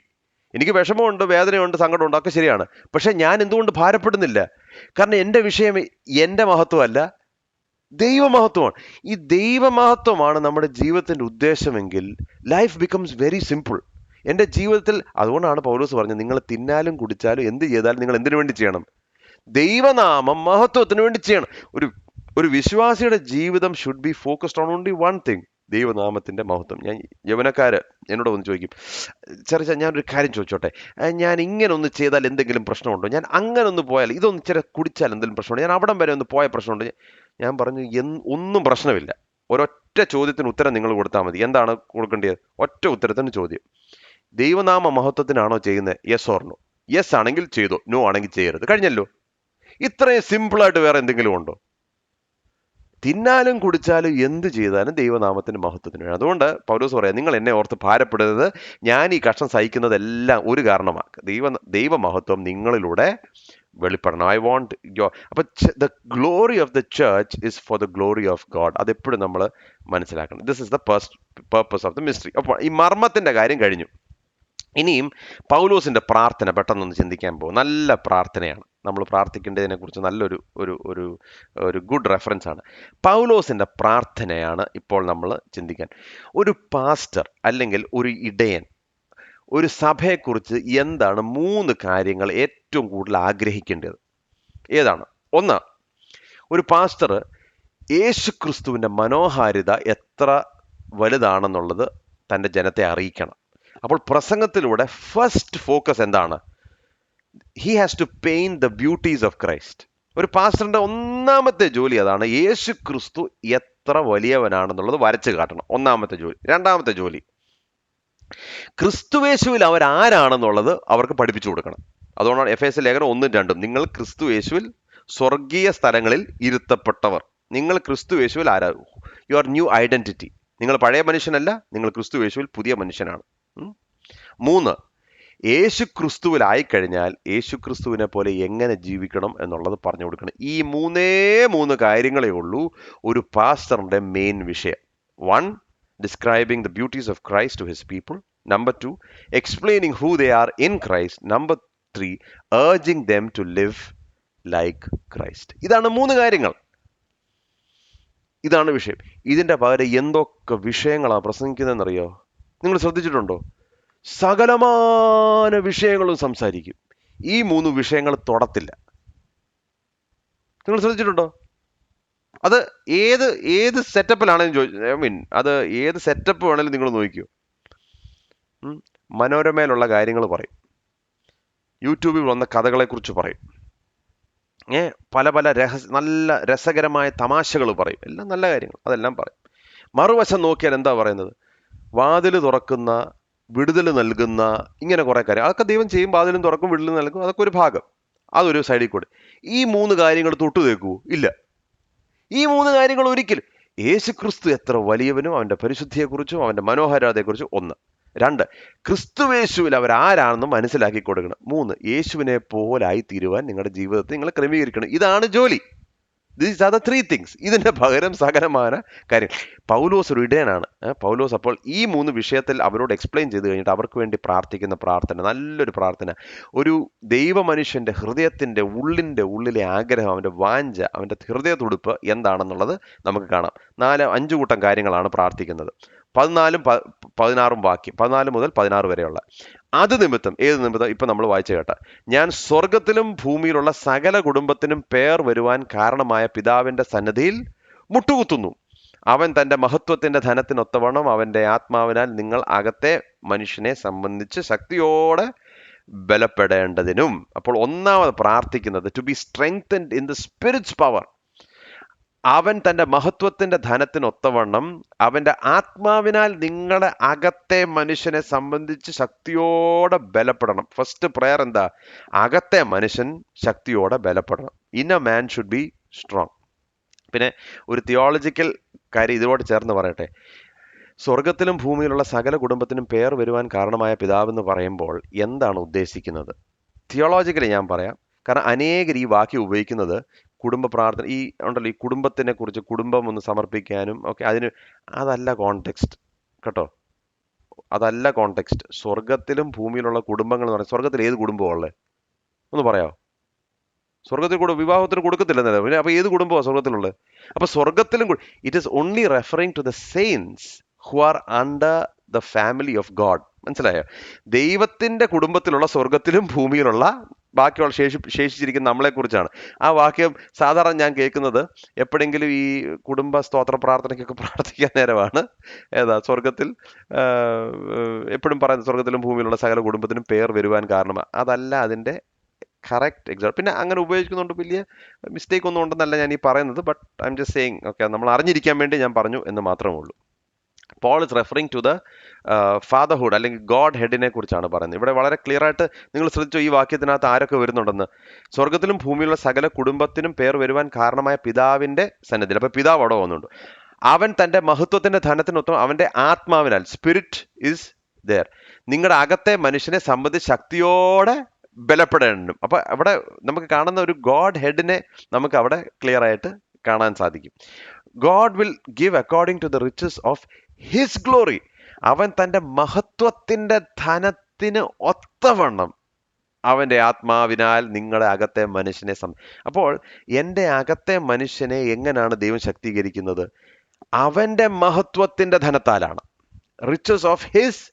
എനിക്ക് വിഷമമുണ്ട്, വേദനയുണ്ട്, സങ്കടമുണ്ട്, ഒക്കെ ശരിയാണ്. പക്ഷെ ഞാൻ എന്തുകൊണ്ട് ഭാരപ്പെടുന്നില്ല? കാരണം എൻ്റെ വിഷയം എൻ്റെ മഹത്വമല്ല, ദൈവമഹത്വമാണ്. ഈ ദൈവമഹത്വമാണ് നമ്മുടെ ജീവിതത്തിന്റെ ഉദ്ദേശമെങ്കിൽ ലൈഫ് ബിക്കംസ് വെരി സിമ്പിൾ. എൻ്റെ ജീവിതത്തിൽ അതുകൊണ്ടാണ് പൗലോസ് പറഞ്ഞത്, നിങ്ങൾ തിന്നാലും കുടിച്ചാലും എന്ത് ചെയ്താലും നിങ്ങൾ എന്തിനു വേണ്ടി ചെയ്യണം? ദൈവനാമം മഹത്വത്തിന് വേണ്ടി ചെയ്യണം. ഒരു വിശ്വാസിയുടെ ജീവിതം should be focused on only one thing, ദൈവനാമത്തിന്റെ മഹത്വം. ഞാൻ യൗവനക്കാര് എന്നോട് ഒന്ന് ചോദിക്കും, ചെറിയ ഞാനൊരു കാര്യം ചോദിച്ചോട്ടെ, ഞാൻ ഇങ്ങനെ ഒന്ന് ചെയ്താൽ എന്തെങ്കിലും പ്രശ്നമുണ്ടോ? ഞാൻ അങ്ങനെ ഒന്ന് പോയാൽ, ഇതൊന്ന് ഇച്ചിരി കുടിച്ചാൽ എന്തെങ്കിലും പ്രശ്നമുണ്ടോ? ഞാൻ അവിടം വരെ ഒന്ന് പോയ പ്രശ്നമുണ്ട്? ഞാൻ പറഞ്ഞു, ഒന്നും പ്രശ്നമില്ല. ഒരൊറ്റ ചോദ്യത്തിന് ഉത്തരം നിങ്ങൾ കൊടുത്താൽ മതി. എന്താണ് കൊടുക്കേണ്ടത്? ഒറ്റ ഉത്തരത്തിന് ചോദ്യം. ദൈവനാമ മഹത്വത്തിനാണോ ചെയ്യുന്നത്? Yes or no? യെസ് ആണെങ്കിൽ ചെയ്തോ, നോ ആണെങ്കിൽ ചെയ്യരുത്. കഴിഞ്ഞല്ലോ. ഇത്രയും സിമ്പിളായിട്ട് വേറെ എന്തെങ്കിലും ഉണ്ടോ? തിന്നാലും കുടിച്ചാലും എന്ത് ചെയ്താലും ദൈവനാമത്തിന്റെ മഹത്വത്തിന് വേണം. അതുകൊണ്ട് പൗലോസ് പറയാം, നിങ്ങൾ എന്നെ ഓർത്ത് ഭാരപ്പെടരുത്, ഞാൻ ഈ കഷ്ടം സഹിക്കുന്നതെല്ലാം ഒരു കാരണമാക്കുക, ദൈവമഹത്വം നിങ്ങളിലൂടെ വെളിപ്പെടണം. ഐ വോണ്ട് യോ. അപ്പൊ the glory of the church is for the glory of God. അതെപ്പോഴും നമ്മൾ മനസ്സിലാക്കണം. This is the purpose of the mystery. അപ്പോൾ ഈ മർമ്മത്തിന്റെ കാര്യം കഴിഞ്ഞു. ഇനിയും പൗലോസിന്റെ പ്രാർത്ഥന പെട്ടെന്നൊന്ന് ചിന്തിക്കാൻ പോകും. നല്ല പ്രാർത്ഥനയാണ്. നമ്മൾ പ്രാർത്ഥിക്കേണ്ടതിനെ കുറിച്ച് നല്ലൊരു ഒരു ഒരു ഒരു ഗുഡ് റെഫറൻസ് ആണ്. പൗലോസിന്റെ പ്രാർത്ഥനയാണ് ഇപ്പോൾ നമ്മൾ ചിന്തിക്കാൻ. ഒരു പാസ്റ്റർ അല്ലെങ്കിൽ ഒരു ഇടയൻ ഒരു സഭയെക്കുറിച്ച് എന്താണ് 3 കാര്യങ്ങൾ ഏറ്റവും കൂടുതൽ ആഗ്രഹിക്കേണ്ടത്? ഏതാണ്? 1, ഒരു പാസ്റ്റർ യേശുക്രിസ്തുവിന്റെ മനോഹാരിത എത്ര വലുതാണെന്നുള്ളത് തൻ്റെ ജനത്തെ അറിയിക്കണം. അപ്പോൾ പ്രസംഗത്തിലൂടെ ഫസ്റ്റ് ഫോക്കസ് എന്താണ്? He has to paint the beauties of Christ. ഒരു പാസ്റ്ററിന്റെ ഒന്നാമത്തെ ജോലി അതാണ്. യേശു ക്രിസ്തു എത്ര വലിയവനാണെന്നുള്ളത് വരച്ചു കാട്ടണം. ഒന്നാമത്തെ ജോലി. രണ്ടാമത്തെ ജോലി, ക്രിസ്തുവേശുവിൽ അവരാരാണെന്നുള്ളത് അവർക്ക് പഠിപ്പിച്ചു കൊടുക്കണം. അതുകൊണ്ടാണ് എഫേസ്യ ലേഖനം 1-2 നിങ്ങൾ ക്രിസ്തുവേശുവിൽ സ്വർഗീയ സ്ഥലങ്ങളിൽ ഇരുത്തപ്പെട്ടവർ. നിങ്ങൾ ക്രിസ്തുവേശുവിൽ ആരാ? Your new identity. നിങ്ങൾ പഴയ മനുഷ്യനല്ല, നിങ്ങൾ ക്രിസ്തുവേശുവിൽ പുതിയ മനുഷ്യനാണ്. 3, യേശു ക്രിസ്തുവിലായി കഴിഞ്ഞാൽ യേശു ക്രിസ്തുവിനെ പോലെ എങ്ങനെ ജീവിക്കണം എന്നുള്ളത് പറഞ്ഞു കൊടുക്കണം. ഈ മൂന്ന് കാര്യങ്ങളേ ഉള്ളൂ ഒരു പാസ്റ്ററിന്റെ മെയിൻ വിഷയം. 1, describing the beauties of Christ to his people. Number 2, explaining who they are in Christ. Number 3, urging them to live like Christ. ഇതാണ് 3 കാര്യങ്ങൾ. ഇതാണ് വിഷയം. ഇതിന്റെ പകരം എന്തൊക്കെ വിഷയങ്ങളാണ് പ്രസംഗിക്കുന്നതെന്നറിയോ? നിങ്ങൾ ശ്രദ്ധിച്ചിട്ടുണ്ടോ? സകലമാന വിഷയങ്ങളും സംസാരിക്കും. ഈ 3 വിഷയങ്ങൾ തൊടത്തില്ല. നിങ്ങൾ ശ്രദ്ധിച്ചിട്ടുണ്ടോ? അത് ഏത് സെറ്റപ്പിലാണെന്ന് അത് ഏത് സെറ്റപ്പ് വേണേലും നിങ്ങൾ നോക്കിയോ. മനോരമയിലുള്ള കാര്യങ്ങൾ പറയും, യൂട്യൂബിൽ വന്ന കഥകളെക്കുറിച്ച് പറയും, പല നല്ല രസകരമായ തമാശകൾ പറയും, എല്ലാം നല്ല കാര്യങ്ങൾ, അതെല്ലാം പറയും. മറുവശം നോക്കിയാൽ എന്താ പറയുന്നത്? വാതിൽ തുറക്കുന്ന, വിടുതൽ നൽകുന്ന, ഇങ്ങനെ കുറെ കാര്യം. അതൊക്കെ ദൈവം ചെയ്യും. വാതിലും തുറക്കും, വിടുതൽ നൽകും, അതൊക്കെ ഒരു ഭാഗം, അതൊരു സൈഡിൽ കൂടെ. ഈ 3 കാര്യങ്ങൾ തൊട്ടു തേക്കുവോ? ഇല്ല. ഈ 3 കാര്യങ്ങൾ ഒരിക്കലും. യേശു ക്രിസ്തു എത്ര വലിയവനും അവന്റെ പരിശുദ്ധിയെക്കുറിച്ചും അവന്റെ മനോഹാരിതയെക്കുറിച്ചും 1. 2, ക്രിസ്തുവേശുവിൽ അവരാരാണെന്ന് മനസ്സിലാക്കി കൊടുക്കണം. 3, യേശുവിനെ പോലായി തീരുവാൻ നിങ്ങളുടെ ജീവിതത്തെ നിങ്ങൾ ക്രമീകരിക്കണം. ഇതാണ് ജോലി. These are the 3 things. ഇതിന്റെ പകരം സകലമാന കാര്യം. പൗലോസ് ഒരു ഇടയനാണ്. പൗലോസ് അപ്പോൾ ഈ 3 വിഷയത്തിൽ അവരോട് എക്സ്പ്ലെയിൻ ചെയ്ത് കഴിഞ്ഞിട്ട് അവർക്ക് വേണ്ടി പ്രാർത്ഥിക്കുന്ന പ്രാർത്ഥന, നല്ലൊരു പ്രാർത്ഥന, ഒരു ദൈവ മനുഷ്യന്റെ ഹൃദയത്തിന്റെ ഉള്ളിലെ ആഗ്രഹം, അവന്റെ വാഞ്ച, അവന്റെ ഹൃദയ തുടിപ്പ് എന്താണെന്നുള്ളത് നമുക്ക് കാണാം. 5 കൂട്ടം കാര്യങ്ങളാണ് പ്രാർത്ഥിക്കുന്നത്. 14 16 വാക്യം, 14 മുതൽ 16 വരെയുള്ള. അത് നിമിത്തം, ഏത് നിമിത്തം? ഇപ്പൊ നമ്മൾ വായിച്ചു കേട്ട, ഞാൻ സ്വർഗത്തിലും ഭൂമിയിലുള്ള സകല കുടുംബത്തിനും പേർ വരുവാൻ കാരണമായ പിതാവിന്റെ സന്നിധിയിൽ മുട്ടുകുത്തുന്നു. അവൻ തന്റെ മഹത്വത്തിന്റെ ധനത്തിനൊത്തവണ്ണം അവന്റെ ആത്മാവിനാൽ നിങ്ങൾ അകത്തെ മനുഷ്യനെ സംബന്ധിച്ച് ശക്തിയോടെ ബലപ്പെടേണ്ടതിനും. അപ്പോൾ ഒന്നാമത് പ്രാർത്ഥിക്കുന്നത് to be strengthened in the spirit's power. അവൻ തന്റെ മഹത്വത്തിന്റെ ധനത്തിനൊത്തവണ്ണം അവന്റെ ആത്മാവിനാൽ നിങ്ങളുടെ അകത്തെ മനുഷ്യനെ സംബന്ധിച്ച് ശക്തിയോടെ ബലപ്പെടണം. ഫസ്റ്റ് പ്രയർ എന്താ? അകത്തെ മനുഷ്യൻ ശക്തിയോടെ ബലപ്പെടണം. Inner man should be strong. പിന്നെ ഒരു തിയോളജിക്കൽ കാര്യം ഇതോട് ചേർന്ന് പറയട്ടെ. സ്വർഗത്തിലും ഭൂമിയിലുള്ള സകല കുടുംബത്തിനും പേർ വരുവാൻ കാരണമായ പിതാവെന്ന് പറയുമ്പോൾ എന്താണ് ഉദ്ദേശിക്കുന്നത്? തിയോളജിക്കലി ഞാൻ പറയാം. കാരണം അനേകർ ഈ വാക്യം ഉപയോഗിക്കുന്നത് കുടുംബ പ്രാർത്ഥന, ഈ ഉണ്ടല്ലോ, ഈ കുടുംബത്തിനെ കുറിച്ച്, കുടുംബം ഒന്ന് സമർപ്പിക്കാനും ഒക്കെ, അതല്ല കോണ്ടെക്സ്റ്റ് കേട്ടോ, അതല്ല കോണ്ടെക്സ്റ്റ്. സ്വർഗത്തിലും ഭൂമിയിലുള്ള കുടുംബങ്ങൾ എന്ന് പറയുന്നത്, സ്വർഗത്തിൽ ഏത് കുടുംബമാണ് ഉള്ളത് ഒന്ന് പറയാമോ? സ്വർഗത്തിൽ വിവാഹത്തിന് കൊടുക്കത്തില്ലെന്നല്ലേ പിന്നെ? അപ്പൊ ഏത് കുടുംബമാണ് സ്വർഗത്തിലുള്ളത്? അപ്പൊ സ്വർഗത്തിലും it is only referring to the saints who are under the family of God. മനസ്സിലായോ? ദൈവത്തിന്റെ കുടുംബത്തിലുള്ള സ്വർഗത്തിലും ഭൂമിയിലുള്ള ബാക്കിയുള്ള ശേഷിച്ചിരിക്കുന്ന നമ്മളെ കുറിച്ചാണ് ആ വാക്യം. സാധാരണ ഞാൻ കേൾക്കുന്നത് എപ്പോഴെങ്കിലും ഈ കുടുംബ സ്തോത്ര പ്രാർത്ഥനയ്ക്കൊക്കെ പ്രാർത്ഥിക്കാൻ നേരമാണ്. സ്വർഗത്തിൽ എപ്പോഴും പറയുന്നത് സ്വർഗത്തിലും ഭൂമിയിലുള്ള സകല കുടുംബത്തിനും പേർ വരുവാൻ കാരണം. അതല്ല അതിന്റെ കറക്റ്റ് എക്സാമ്പിൾ. പിന്നെ അങ്ങനെ ഉപയോഗിക്കുന്നുണ്ട്, വലിയ മിസ്റ്റേക്ക് ഒന്നും ഉണ്ടെന്നല്ല ഞാൻ ഈ പറയുന്നത്. But I'm just saying, okay, നമ്മൾ അറിഞ്ഞിരിക്കാൻ വേണ്ടി ഞാൻ പറഞ്ഞു എന്ന് മാത്രമേ ഉള്ളൂ. Paul is referring to the fatherhood അല്ലെങ്കിൽ ഗോഡ് ഹെഡിനെ കുറിച്ചാണ് പറയുന്നത്. ഇവിടെ വളരെ ക്ലിയർ ആയിട്ട് നിങ്ങൾ ശ്രദ്ധിച്ചോ ഈ വാക്യത്തിനകത്ത് ആരൊക്കെ വരുന്നുണ്ടെന്ന്? സ്വർഗത്തിലും ഭൂമിയിലുള്ള സകല കുടുംബത്തിനും പേർ വരുവാൻ കാരണമായ പിതാവിന്റെ സന്നിധിയിൽ. അപ്പൊ പിതാവ് അവിടെ വന്നുണ്ട്. അവൻ തന്റെ മഹത്വത്തിന്റെ ധനത്തിനൊപ്പം അവന്റെ ആത്മാവിനാൽ, സ്പിരിറ്റ് ഇസ് ദർ, നിങ്ങളുടെ അകത്തെ മനുഷ്യനെ സംബന്ധിച്ച് ശക്തിയോടെ ബലപ്പെടേണ്ടും. അപ്പൊ അവിടെ നമുക്ക് കാണുന്ന ഒരു ഗോഡ് ഹെഡിനെ നമുക്ക് അവിടെ ക്ലിയർ ആയിട്ട് കാണാൻ സാധിക്കും. God will give according to the riches of his glory. അവൻ തന്റെ മഹത്വത്തിന്റെ ധനത്തിന് ഒത്തവണ്ണം അവന്റെ ആത്മാവിനാൽ നിങ്ങളുടെ അകത്തെ മനുഷ്യനെ അപ്പോൾ എൻ്റെ അകത്തെ മനുഷ്യനെ എങ്ങനെയാണ് ദൈവം ശക്തീകരിക്കുന്നത്? അവന്റെ മഹത്വത്തിന്റെ ധനത്താലാണ്. Riches of his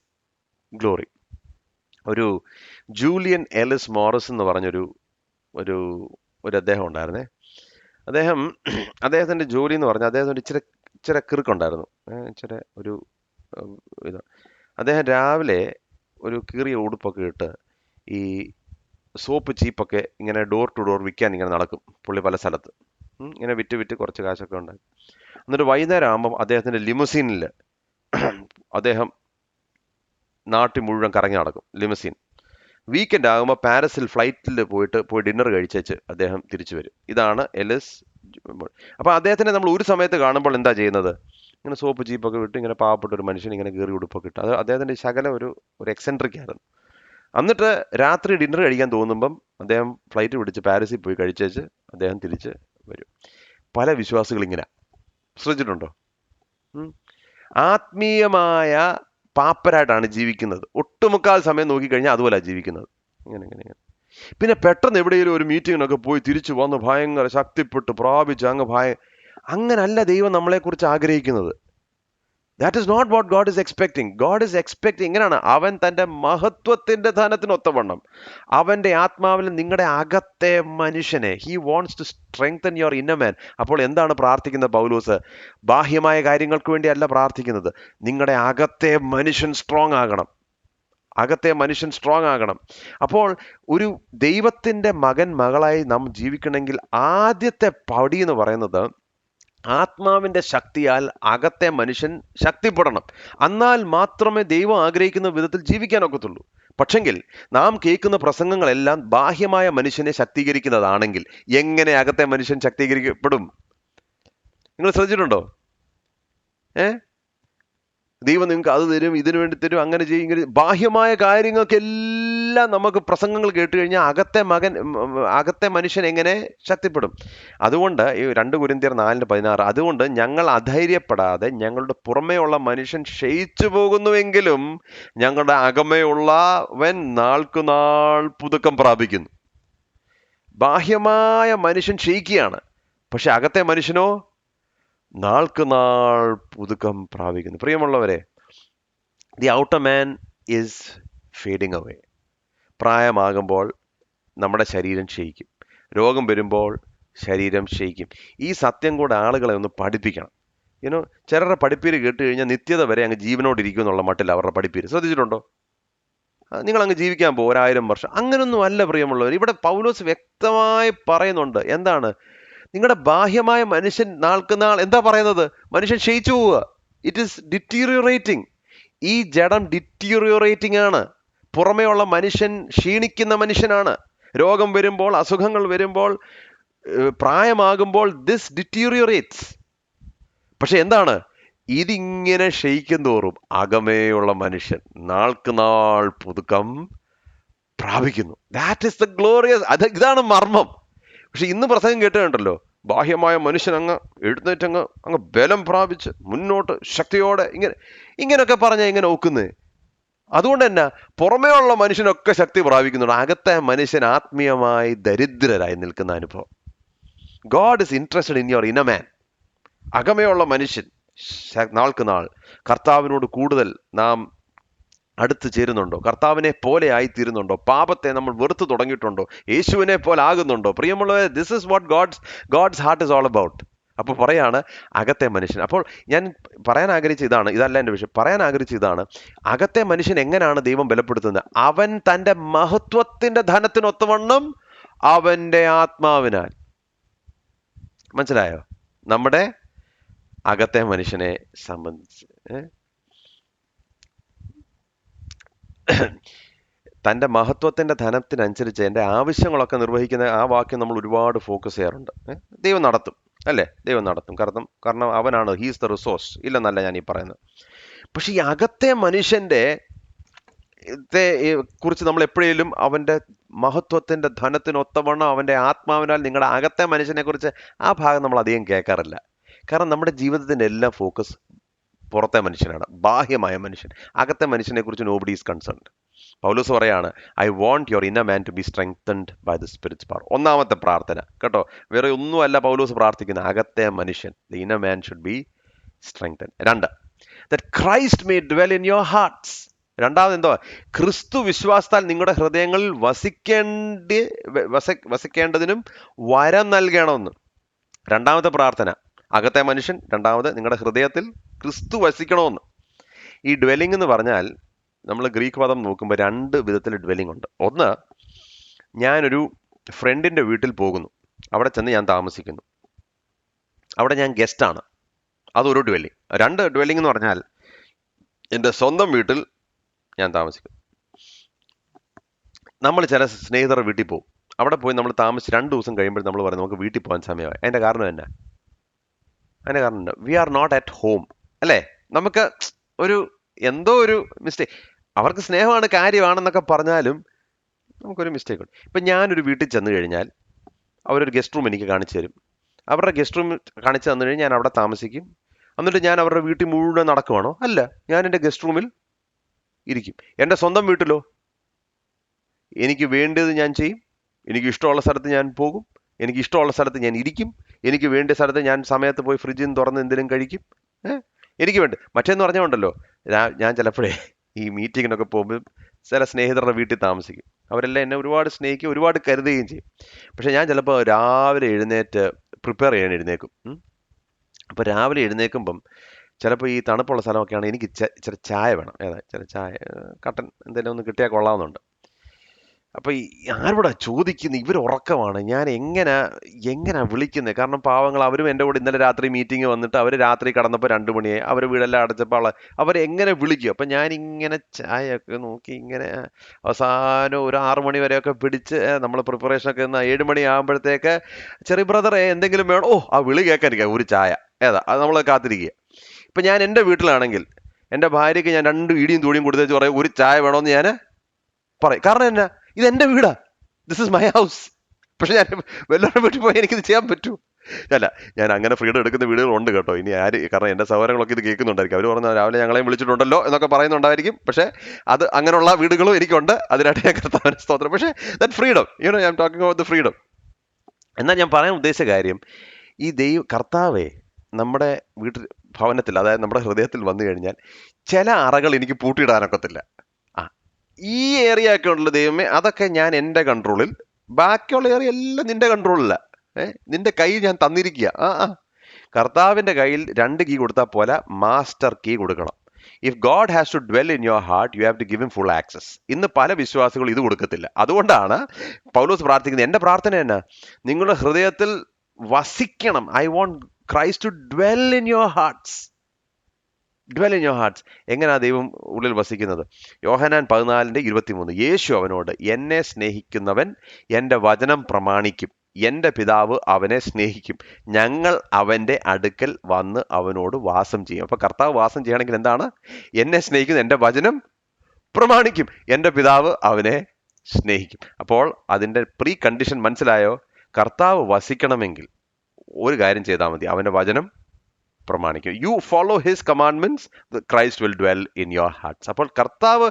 glory. ഒരു ജൂലിയൻ എലിസ് മോറിസ് എന്ന് പറഞ്ഞൊരു ഒരു ഒരു അദ്ദേഹം ഉണ്ടായിരുന്നേ. അദ്ദേഹത്തിന്റെ ജോലി എന്ന് പറഞ്ഞാൽ അദ്ദേഹത്തിന് ഇച്ചിരി കിറുക്കുണ്ടായിരുന്നു. ഇച്ചിരി ഒരു ഇത്. അദ്ദേഹം രാവിലെ ഒരു കീറിയ ഉടുപ്പൊക്കെ ഇട്ട് ഈ സോപ്പ് ചീപ്പൊക്കെ ഇങ്ങനെ ഡോർ ടു ഡോർ വിൽക്കാൻ ഇങ്ങനെ നടക്കും പുള്ളി പല സ്ഥലത്ത്. ഇങ്ങനെ വിറ്റ് കുറച്ച് കാശൊക്കെ ഉണ്ടായി. എന്നിട്ട് വൈകുന്നേരം ആകുമ്പം അദ്ദേഹത്തിന്റെ ലിമുസീനിൽ അദ്ദേഹം നാട്ടിൽ മുഴുവൻ കറങ്ങി നടക്കും ലിമസിൻ. വീക്കെൻഡ് ആകുമ്പോൾ പാരീസിൽ ഫ്ലൈറ്റിൽ പോയി ഡിന്നർ കഴിച്ചേച്ച് അദ്ദേഹം തിരിച്ചു വരും. ഇതാണ് എലിസ്. അപ്പോൾ അദ്ദേഹത്തിനെ നമ്മൾ ഒരു സമയത്ത് കാണുമ്പോൾ എന്താ ചെയ്യുന്നത്? ഇങ്ങനെ സോപ്പ് ചീപ്പൊക്കെ വിട്ട് ഇങ്ങനെ പാവപ്പെട്ട ഒരു മനുഷ്യൻ ഇങ്ങനെ കീറി ഉടുപ്പൊക്കെ ഇട്ട്, അത് അദ്ദേഹത്തിൻ്റെ ശകലം ഒരു എക്സെൻട്രിക് ആയിരുന്നു. എന്നിട്ട് രാത്രി ഡിന്നർ കഴിക്കാൻ തോന്നുമ്പം അദ്ദേഹം ഫ്ലൈറ്റ് പിടിച്ച് പാരീസിൽ പോയി കഴിച്ചേച്ച് അദ്ദേഹം തിരിച്ച് വരും. പല വിശ്വാസികൾ ഇങ്ങനെ ശ്രദ്ധിച്ചിട്ടുണ്ടോ? ആത്മീയമായ പാപ്പരായിട്ടാണ് ജീവിക്കുന്നത്. ഒട്ടുമുക്കാൽ സമയം നോക്കിക്കഴിഞ്ഞാൽ അതുപോലെ ജീവിക്കുന്നത്. ഇങ്ങനെ പിന്നെ പെട്ടെന്ന് എവിടെയെങ്കിലും ഒരു മീറ്റിങ്ങിനൊക്കെ പോയി തിരിച്ചു വന്ന് ഭയങ്കര ശക്തിപ്പെട്ട് പ്രാപിച്ച് അങ്ങനല്ല ദൈവം നമ്മളെക്കുറിച്ച് ആഗ്രഹിക്കുന്നത്. That is not what God is expecting. God is expecting ഇങ്ങനെയാണ്, അവൻ തൻ്റെ മഹത്വത്തിൻ്റെ ധനത്തിനൊത്തവണ്ണം അവൻ്റെ ആത്മാവിൽ നിങ്ങളുടെ അകത്തെ മനുഷ്യനെ, he wants to strengthen your inner man. അപ്പോൾ എന്താണ് പ്രാർത്ഥിക്കുന്നത് പൗലോസ്? ബാഹ്യമായ കാര്യങ്ങൾക്ക് വേണ്ടിയല്ല പ്രാർത്ഥിക്കുന്നത്, നിങ്ങളുടെ അകത്തെ മനുഷ്യൻ സ്ട്രോങ് ആകണം. അകത്തെ മനുഷ്യൻ സ്ട്രോങ് ആകണം. അപ്പോൾ ഒരു ദൈവത്തിൻ്റെ മകൻ മകളായി നാം ജീവിക്കണമെങ്കിൽ ആദ്യത്തെ പടി എന്ന് പറയുന്നത് ആത്മാവിൻ്റെ ശക്തിയാൽ അകത്തെ മനുഷ്യൻ ശക്തിപ്പെടണം. എന്നാൽ മാത്രമേ ദൈവം ആഗ്രഹിക്കുന്ന വിധത്തിൽ ജീവിക്കാനൊക്കത്തുള്ളൂ. പക്ഷെങ്കിൽ നാം കേൾക്കുന്ന പ്രസംഗങ്ങളെല്ലാം ബാഹ്യമായ മനുഷ്യനെ ശക്തീകരിക്കുന്നതാണെങ്കിൽ എങ്ങനെ അകത്തെ മനുഷ്യൻ ശക്തീകരിക്കപ്പെടും? നിങ്ങൾ ശ്രദ്ധിച്ചിട്ടുണ്ടോ? ദൈവം നിങ്ങൾക്ക് അത് തരും, ഇതിനു വേണ്ടി തരും, അങ്ങനെ ചെയ്യും, ഇങ്ങനെ ബാഹ്യമായ കാര്യങ്ങൾക്കെല്ലാം നമുക്ക് പ്രസംഗങ്ങൾ കേട്ട് കഴിഞ്ഞാൽ അകത്തെ മനുഷ്യൻ എങ്ങനെ ശക്തിപ്പെടും? അതുകൊണ്ട് ഈ 2 കൊരിന്ത്യർ 4:16, അതുകൊണ്ട് ഞങ്ങൾ അധൈര്യപ്പെടാതെ ഞങ്ങളുടെ പുറമേയുള്ള മനുഷ്യൻ ക്ഷയിച്ചു പോകുന്നുവെങ്കിലും ഞങ്ങളുടെ അകമേയുള്ളവൻ നാൾക്കുനാൾ പുതുക്കം പ്രാപിക്കുന്നു. ബാഹ്യമായ മനുഷ്യൻ ക്ഷയിക്കുകയാണ്, പക്ഷെ അകത്തെ മനുഷ്യനോ നാൾക്ക് നാൾ പുതുക്കം പ്രാപിക്കുന്നു. പ്രിയമുള്ളവരെ, the outer man is fading away. പ്രായമാകുമ്പോൾ നമ്മുടെ ശരീരം ക്ഷയിക്കും, രോഗം വരുമ്പോൾ ശരീരം ക്ഷയിക്കും. ഈ സത്യം കൂടെ ആളുകളെ ഒന്ന് പഠിപ്പിക്കണം. ചിലരുടെ പഠിപ്പീര് കേട്ട് കഴിഞ്ഞാൽ നിത്യത വരെ അങ്ങ് ജീവനോടിരിക്കും എന്നുള്ള മട്ടില്ല അവരുടെ പഠിപ്പീര്. ശ്രദ്ധിച്ചിട്ടുണ്ടോ? നിങ്ങളങ്ങ് ജീവിക്കാൻ പോകും 1000 വർഷം. അങ്ങനൊന്നും അല്ല പ്രിയമുള്ളവർ. ഇവിടെ പൗലോസ് വ്യക്തമായി പറയുന്നുണ്ട്. എന്താണ്? നിങ്ങളുടെ ബാഹ്യമായ മനുഷ്യൻ നാൾക്ക് നാൾ എന്താ പറയുന്നത്? മനുഷ്യൻ ക്ഷയിച്ചു പോവുക. It is deteriorating. ഈ ജഡം ഡിറ്റീറിയോറേറ്റിംഗ് ആണ്. പുറമേയുള്ള മനുഷ്യൻ ക്ഷീണിക്കുന്ന മനുഷ്യനാണ്. രോഗം വരുമ്പോൾ, അസുഖങ്ങൾ വരുമ്പോൾ, പ്രായമാകുമ്പോൾ ദിസ് ഡിറ്റീറിയോറേറ്റ്സ്. പക്ഷെ എന്താണ്? ഇതിങ്ങനെ ക്ഷയിക്കും തോറും അകമേയുള്ള മനുഷ്യൻ നാൾക്ക് നാൾ പുതുക്കം പ്രാപിക്കുന്നു. That is the glorious. ഇതാണ് മർമ്മം. പക്ഷെ ഇന്ന് പ്രസംഗം കേട്ടുണ്ടല്ലോ, ബാഹ്യമായ മനുഷ്യൻ അങ്ങ് ബലം പ്രാപിച്ച് മുന്നോട്ട് ശക്തിയോടെ ഇങ്ങനെയൊക്കെ പറഞ്ഞാൽ ഇങ്ങനെ നോക്കുന്നത്. അതുകൊണ്ട് തന്നെ പുറമേ ഉള്ള മനുഷ്യനൊക്കെ ശക്തി പ്രാപിക്കുന്നുണ്ട്, അകത്തെ മനുഷ്യൻ ആത്മീയമായി ദരിദ്രരായി നിൽക്കുന്ന അനുഭവം. God is interested in your inner man. അകമയുള്ള മനുഷ്യൻ നാൾക്ക് നാൾ കർത്താവിനോട് കൂടുതൽ നാം അടുത്ത് ചേരുന്നുണ്ടോ? കർത്താവിനെ പോലെ ആയിത്തീരുന്നുണ്ടോ? പാപത്തെ നമ്മൾ വെറുത്ത് തുടങ്ങിയിട്ടുണ്ടോ? യേശുവിനെ പോലെ ആകുന്നുണ്ടോ? പ്രിയമുള്ളവരെ, this is what God's heart is all about. അപ്പോൾ പറയാണ് അകത്തെ മനുഷ്യൻ. അപ്പോൾ ഞാൻ പറയാൻ ആഗ്രഹിച്ച ഇതാണ്, ഇതല്ല എൻ്റെ വിഷയം. പറയാൻ ആഗ്രഹിച്ച ഇതാണ്, അകത്തെ മനുഷ്യൻ എങ്ങനെയാണ് ദൈവം ബലപ്പെടുത്തുന്നത്? അവൻ തൻ്റെ മഹത്വത്തിൻ്റെ ധനത്തിനൊത്തവണ്ണം അവൻ്റെ ആത്മാവിനാൽ. മനസ്സിലായോ? നമ്മുടെ അകത്തെ മനുഷ്യനെ സംബന്ധിച്ച് തൻ്റെ മഹത്വത്തിൻ്റെ ധനത്തിനനുസരിച്ച് എൻ്റെ ആവശ്യങ്ങളൊക്കെ നിർവഹിക്കുന്ന ആ വാക്യം നമ്മൾ ഒരുപാട് ഫോക്കസ് ചെയ്യാറുണ്ട്. ദൈവം നടത്തും, അല്ലേ? ദൈവം നടത്തും. കാരണം അവനാണ്, ഹീസ് ദ റിസോഴ്സ്. ഇല്ലെന്നല്ല ഞാൻ ഈ പറയുന്നത്. പക്ഷെ ഈ അകത്തെ മനുഷ്യൻ്റെ കുറിച്ച് നമ്മൾ എപ്പോഴേലും അവൻ്റെ മഹത്വത്തിൻ്റെ ധനത്തിനൊത്തവണ്ണം അവൻ്റെ ആത്മാവിനാൽ നിങ്ങളുടെ അകത്തെ മനുഷ്യനെ കുറിച്ച് ആ ഭാഗം നമ്മൾ അധികം കേൾക്കാറില്ല. കാരണം നമ്മുടെ ജീവിതത്തിൻ്റെ എല്ലാം ഫോക്കസ് പുറത്തെ മനുഷ്യനാണ്, ബാഹ്യമായ മനുഷ്യൻ. അകത്തെ മനുഷ്യനെ കുറിച്ച് നോബഡി ഈസ് കൺസേൺഡ്. പൗലോസ് പറയാണ്, I want your inner man to be strengthened by the spirit's power. ഒന്നാമത്തെ പ്രാർത്ഥന കേട്ടോ, വേറെ ഒന്നുമല്ല പൗലോസ് പ്രാർത്ഥിക്കുന്നത്, അകത്തെ മനുഷ്യൻ, the inner man should be strengthen. 2, that Christ may dwell in your hearts. രണ്ടാമത് എന്തോ? ക്രിസ്തു വിശ്വാസത്താൽ നിങ്ങളുടെ ഹൃദയങ്ങളിൽ വസിക്കേണ്ടതിനും വരം നൽകണമെന്ന്. രണ്ടാമത്തെ പ്രാർത്ഥന അകത്തെ മനുഷ്യൻ, രണ്ടാമത് നിങ്ങളുടെ ഹൃദയത്തിൽ ക്രിസ്തു വസിക്കണമെന്ന്. ഈ ഡ്വെല്ലിംഗ് എന്ന് പറഞ്ഞാൽ നമ്മൾ ഗ്രീക്ക് പദം നോക്കുമ്പോൾ 2 വിധത്തിൽ ഡ്വെല്ലിംഗ് ഉണ്ട്. ഒന്ന്, ഞാനൊരു ഫ്രണ്ടിൻ്റെ വീട്ടിൽ പോകുന്നു, അവിടെ ചെന്ന് ഞാൻ താമസിക്കുന്നു, അവിടെ ഞാൻ ഗസ്റ്റാണ്, അതൊരു ഡ്വെല്ലിംഗ്. 2 ഡ്വെല്ലിംഗ് എന്ന് പറഞ്ഞാൽ എൻ്റെ സ്വന്തം വീട്ടിൽ ഞാൻ താമസിക്കുന്നത്. നമ്മൾ ചില സ്നേഹിതരുടെ വീട്ടിൽ പോകും. അവിടെ പോയി നമ്മൾ താമസിച്ച് 2 ദിവസം കഴിയുമ്പോൾ നമ്മൾ പറയും നമുക്ക് വീട്ടിൽ പോകാൻ സമയമായി. അതിന്റെ കാരണം എന്നാ? അതിന്റെ കാരണം എന്നാ? We are not at home, അല്ലേ? നമുക്ക് ഒരു എന്തോ ഒരു മിസ്റ്റേക്ക്. അവർക്ക് സ്നേഹമാണ് കാര്യമാണെന്നൊക്കെ പറഞ്ഞാലും നമുക്കൊരു മിസ്റ്റേക്ക് ഉണ്ട്. ഇപ്പം ഞാനൊരു വീട്ടിൽ ചെന്ന് കഴിഞ്ഞാൽ അവരൊരു ഗസ്റ്റ് റൂം എനിക്ക് കാണിച്ചു തരും. അവരുടെ ഗസ്റ്റ് റൂം കാണിച്ചു തന്നു കഴിഞ്ഞാൽ ഞാൻ അവിടെ താമസിക്കും. എന്നിട്ട് ഞാൻ അവരുടെ വീട്ടിൽ മുഴുവൻ നടക്കുവാണോ? അല്ല, ഞാൻ എൻ്റെ ഗസ്റ്റ് റൂമിൽ ഇരിക്കും. എൻ്റെ സ്വന്തം വീട്ടിലോ എനിക്ക് വേണ്ടത് ഞാൻ ചെയ്യും. എനിക്ക് ഇഷ്ടമുള്ള സ്ഥലത്ത് ഞാൻ പോകും. എനിക്ക് ഇഷ്ടമുള്ള സ്ഥലത്ത് ഞാൻ ഇരിക്കും. എനിക്ക് വേണ്ട സ്ഥലത്ത് ഞാൻ സമയത്ത് പോയി ഫ്രിഡ്ജിൽ നിന്ന് തുറന്ന് എന്തെങ്കിലും കഴിക്കും. എനിക്ക് വേണ്ട. മറ്റേന്ന് പറഞ്ഞുകൊണ്ടല്ലോ, ഞാൻ ചിലപ്പോഴേ ഈ മീറ്റിങ്ങിനൊക്കെ പോകുമ്പോൾ ചില സ്നേഹിതരുടെ വീട്ടിൽ താമസിക്കും. അവരെല്ലാം എന്നെ ഒരുപാട് സ്നേഹിക്കും, ഒരുപാട് കരുതുകയും ചെയ്യും. പക്ഷെ ഞാൻ ചിലപ്പോൾ രാവിലെ എഴുന്നേറ്റ് പ്രിപ്പയർ ചെയ്യാൻ എഴുന്നേക്കും. അപ്പോൾ രാവിലെ എഴുന്നേൽക്കുമ്പം ചിലപ്പോൾ ഈ തണുപ്പുള്ള സ്ഥലമൊക്കെയാണ്, എനിക്ക് ഇച്ചിരി ചായ വേണം. ചില ചായ കട്ടൻ എന്തെങ്കിലും ഒന്ന് കിട്ടിയാൽ കൊള്ളാമെന്നുണ്ട്. അപ്പോൾ ഈ ആരോടാ ചോദിക്കുന്നത്? ഇവർ ഉറക്കമാണ്. ഞാൻ എങ്ങനാ വിളിക്കുന്നത്? കാരണം പാവങ്ങൾ, അവരും എൻ്റെ കൂടെ ഇന്നലെ രാത്രി മീറ്റിംഗ് വന്നിട്ട് അവർ രാത്രി കടന്നപ്പോൾ 2 മണിയായി. അവർ വീടെല്ലാം അടച്ചപ്പോൾ അവരെങ്ങനെ വിളിക്കും? അപ്പം ഞാനിങ്ങനെ ചായയൊക്കെ നോക്കി ഇങ്ങനെ അവസാനം ഒരു 6 മണി വരെയൊക്കെ പിടിച്ച് നമ്മൾ പ്രിപ്പറേഷനൊക്കെ 7 മണി ആകുമ്പോഴത്തേക്ക് ചെറിയ ബ്രദറെ എന്തെങ്കിലും വേണം, ഓ ആ വിളി കേൾക്കാനിരിക്കുക, ഒരു ചായ, അത് നമ്മൾ കാത്തിരിക്കുക. ഇപ്പം ഞാൻ എൻ്റെ വീട്ടിലാണെങ്കിൽ എൻ്റെ ഭാര്യയ്ക്ക് ഞാൻ 2 ഇടിയും തൂടിയും കൊടുത്തേച്ച് പറയും ഒരു ചായ വേണമെന്ന് ഞാൻ പറയും. കാരണം എന്നാ? ഇതെന്റെ വീടാ, ദിസ് ഇസ് മൈ ഹൗസ്. പക്ഷെ ഞാൻ വല്ലവരുടെ വീട്ടിൽ പോയി എനിക്കിത് ചെയ്യാൻ പറ്റൂ? അല്ല, ഞാൻ അങ്ങനെ ഫ്രീഡം എടുക്കുന്ന വീടുകളുണ്ട് കേട്ടോ. ഇനി കാരണം എൻ്റെ സഹോദരങ്ങളൊക്കെ ഇത് കേൾക്കുന്നുണ്ടായിരിക്കും. അവർ പറഞ്ഞാൽ രാവിലെ ഞങ്ങളെയും വിളിച്ചിട്ടുണ്ടല്ലോ എന്നൊക്കെ പറയുന്നുണ്ടായിരിക്കും. പക്ഷേ അത് അങ്ങനെയുള്ള വീടുകളും എനിക്കുണ്ട്. അതിനായിട്ട് ഞാൻ കർത്താവിനെ സ്തോത്രം. പക്ഷേ that freedom, I am talking about the freedom. എന്നാൽ ഞാൻ പറയാൻ ഉദ്ദേശിച്ച കാര്യം, ഈ കർത്താവേ നമ്മുടെ ഭവനത്തിൽ, അതായത് നമ്മുടെ ഹൃദയത്തിൽ വന്നു കഴിഞ്ഞാൽ ചില അറകൾ എനിക്ക് പൂട്ടിയിടാനൊക്കത്തില്ല. ഈ ഏരിയ ഒക്കെ ഉണ്ടല്ലോ ദൈവമേ, അതൊക്കെ ഞാൻ എൻ്റെ കൺട്രോളിൽ, ബാക്കിയുള്ള ഏരിയ എല്ലാം നിന്റെ കൺട്രോളില്ല. നിന്റെ കയ്യിൽ ഞാൻ തന്നിരിക്കുക. കർത്താവിൻ്റെ കയ്യിൽ 2 കീ കൊടുത്താൽ പോലെ മാസ്റ്റർ കീ കൊടുക്കണം. If God has to dwell in your heart, you have to give him full access. ഇന്ന് പല വിശ്വാസികളും ഇത് കൊടുക്കത്തില്ല. അതുകൊണ്ടാണ് പൗലോസ് പ്രാർത്ഥിക്കുന്നത്. എൻ്റെ പ്രാർത്ഥന എന്നാ? നിങ്ങളുടെ ഹൃദയത്തിൽ വസിക്കണം. I want Christ to dwell in your hearts. Dwell in your hearts. എങ്ങനെയാ ദൈവം ഉള്ളിൽ വസിക്കുന്നത്? യോഹന്നാൻ 14:23, യേശു അവനോട്, എന്നെ സ്നേഹിക്കുന്നവൻ എൻ്റെ വചനം പ്രമാണിക്കും, എൻ്റെ പിതാവ് അവനെ സ്നേഹിക്കും, ഞങ്ങൾ അവൻ്റെ അടുക്കൽ വന്ന് അവനോട് വാസം ചെയ്യും. അപ്പൊ കർത്താവ് വാസം ചെയ്യണമെങ്കിൽ എന്താണ്? എന്നെ സ്നേഹിക്കുന്ന എൻ്റെ വചനം പ്രമാണിക്കും, എൻ്റെ പിതാവ് അവനെ സ്നേഹിക്കും. അപ്പോൾ അതിൻ്റെ പ്രീ കണ്ടീഷൻ മനസ്സിലായോ? കർത്താവ് വസിക്കണമെങ്കിൽ ഒരു കാര്യം ചെയ്താൽ മതി, അവൻ്റെ വചനം പ്രമാണിക്കും. You follow his commandments, Christ will dwell in your hearts. അപ്പോൾ കർത്താവ്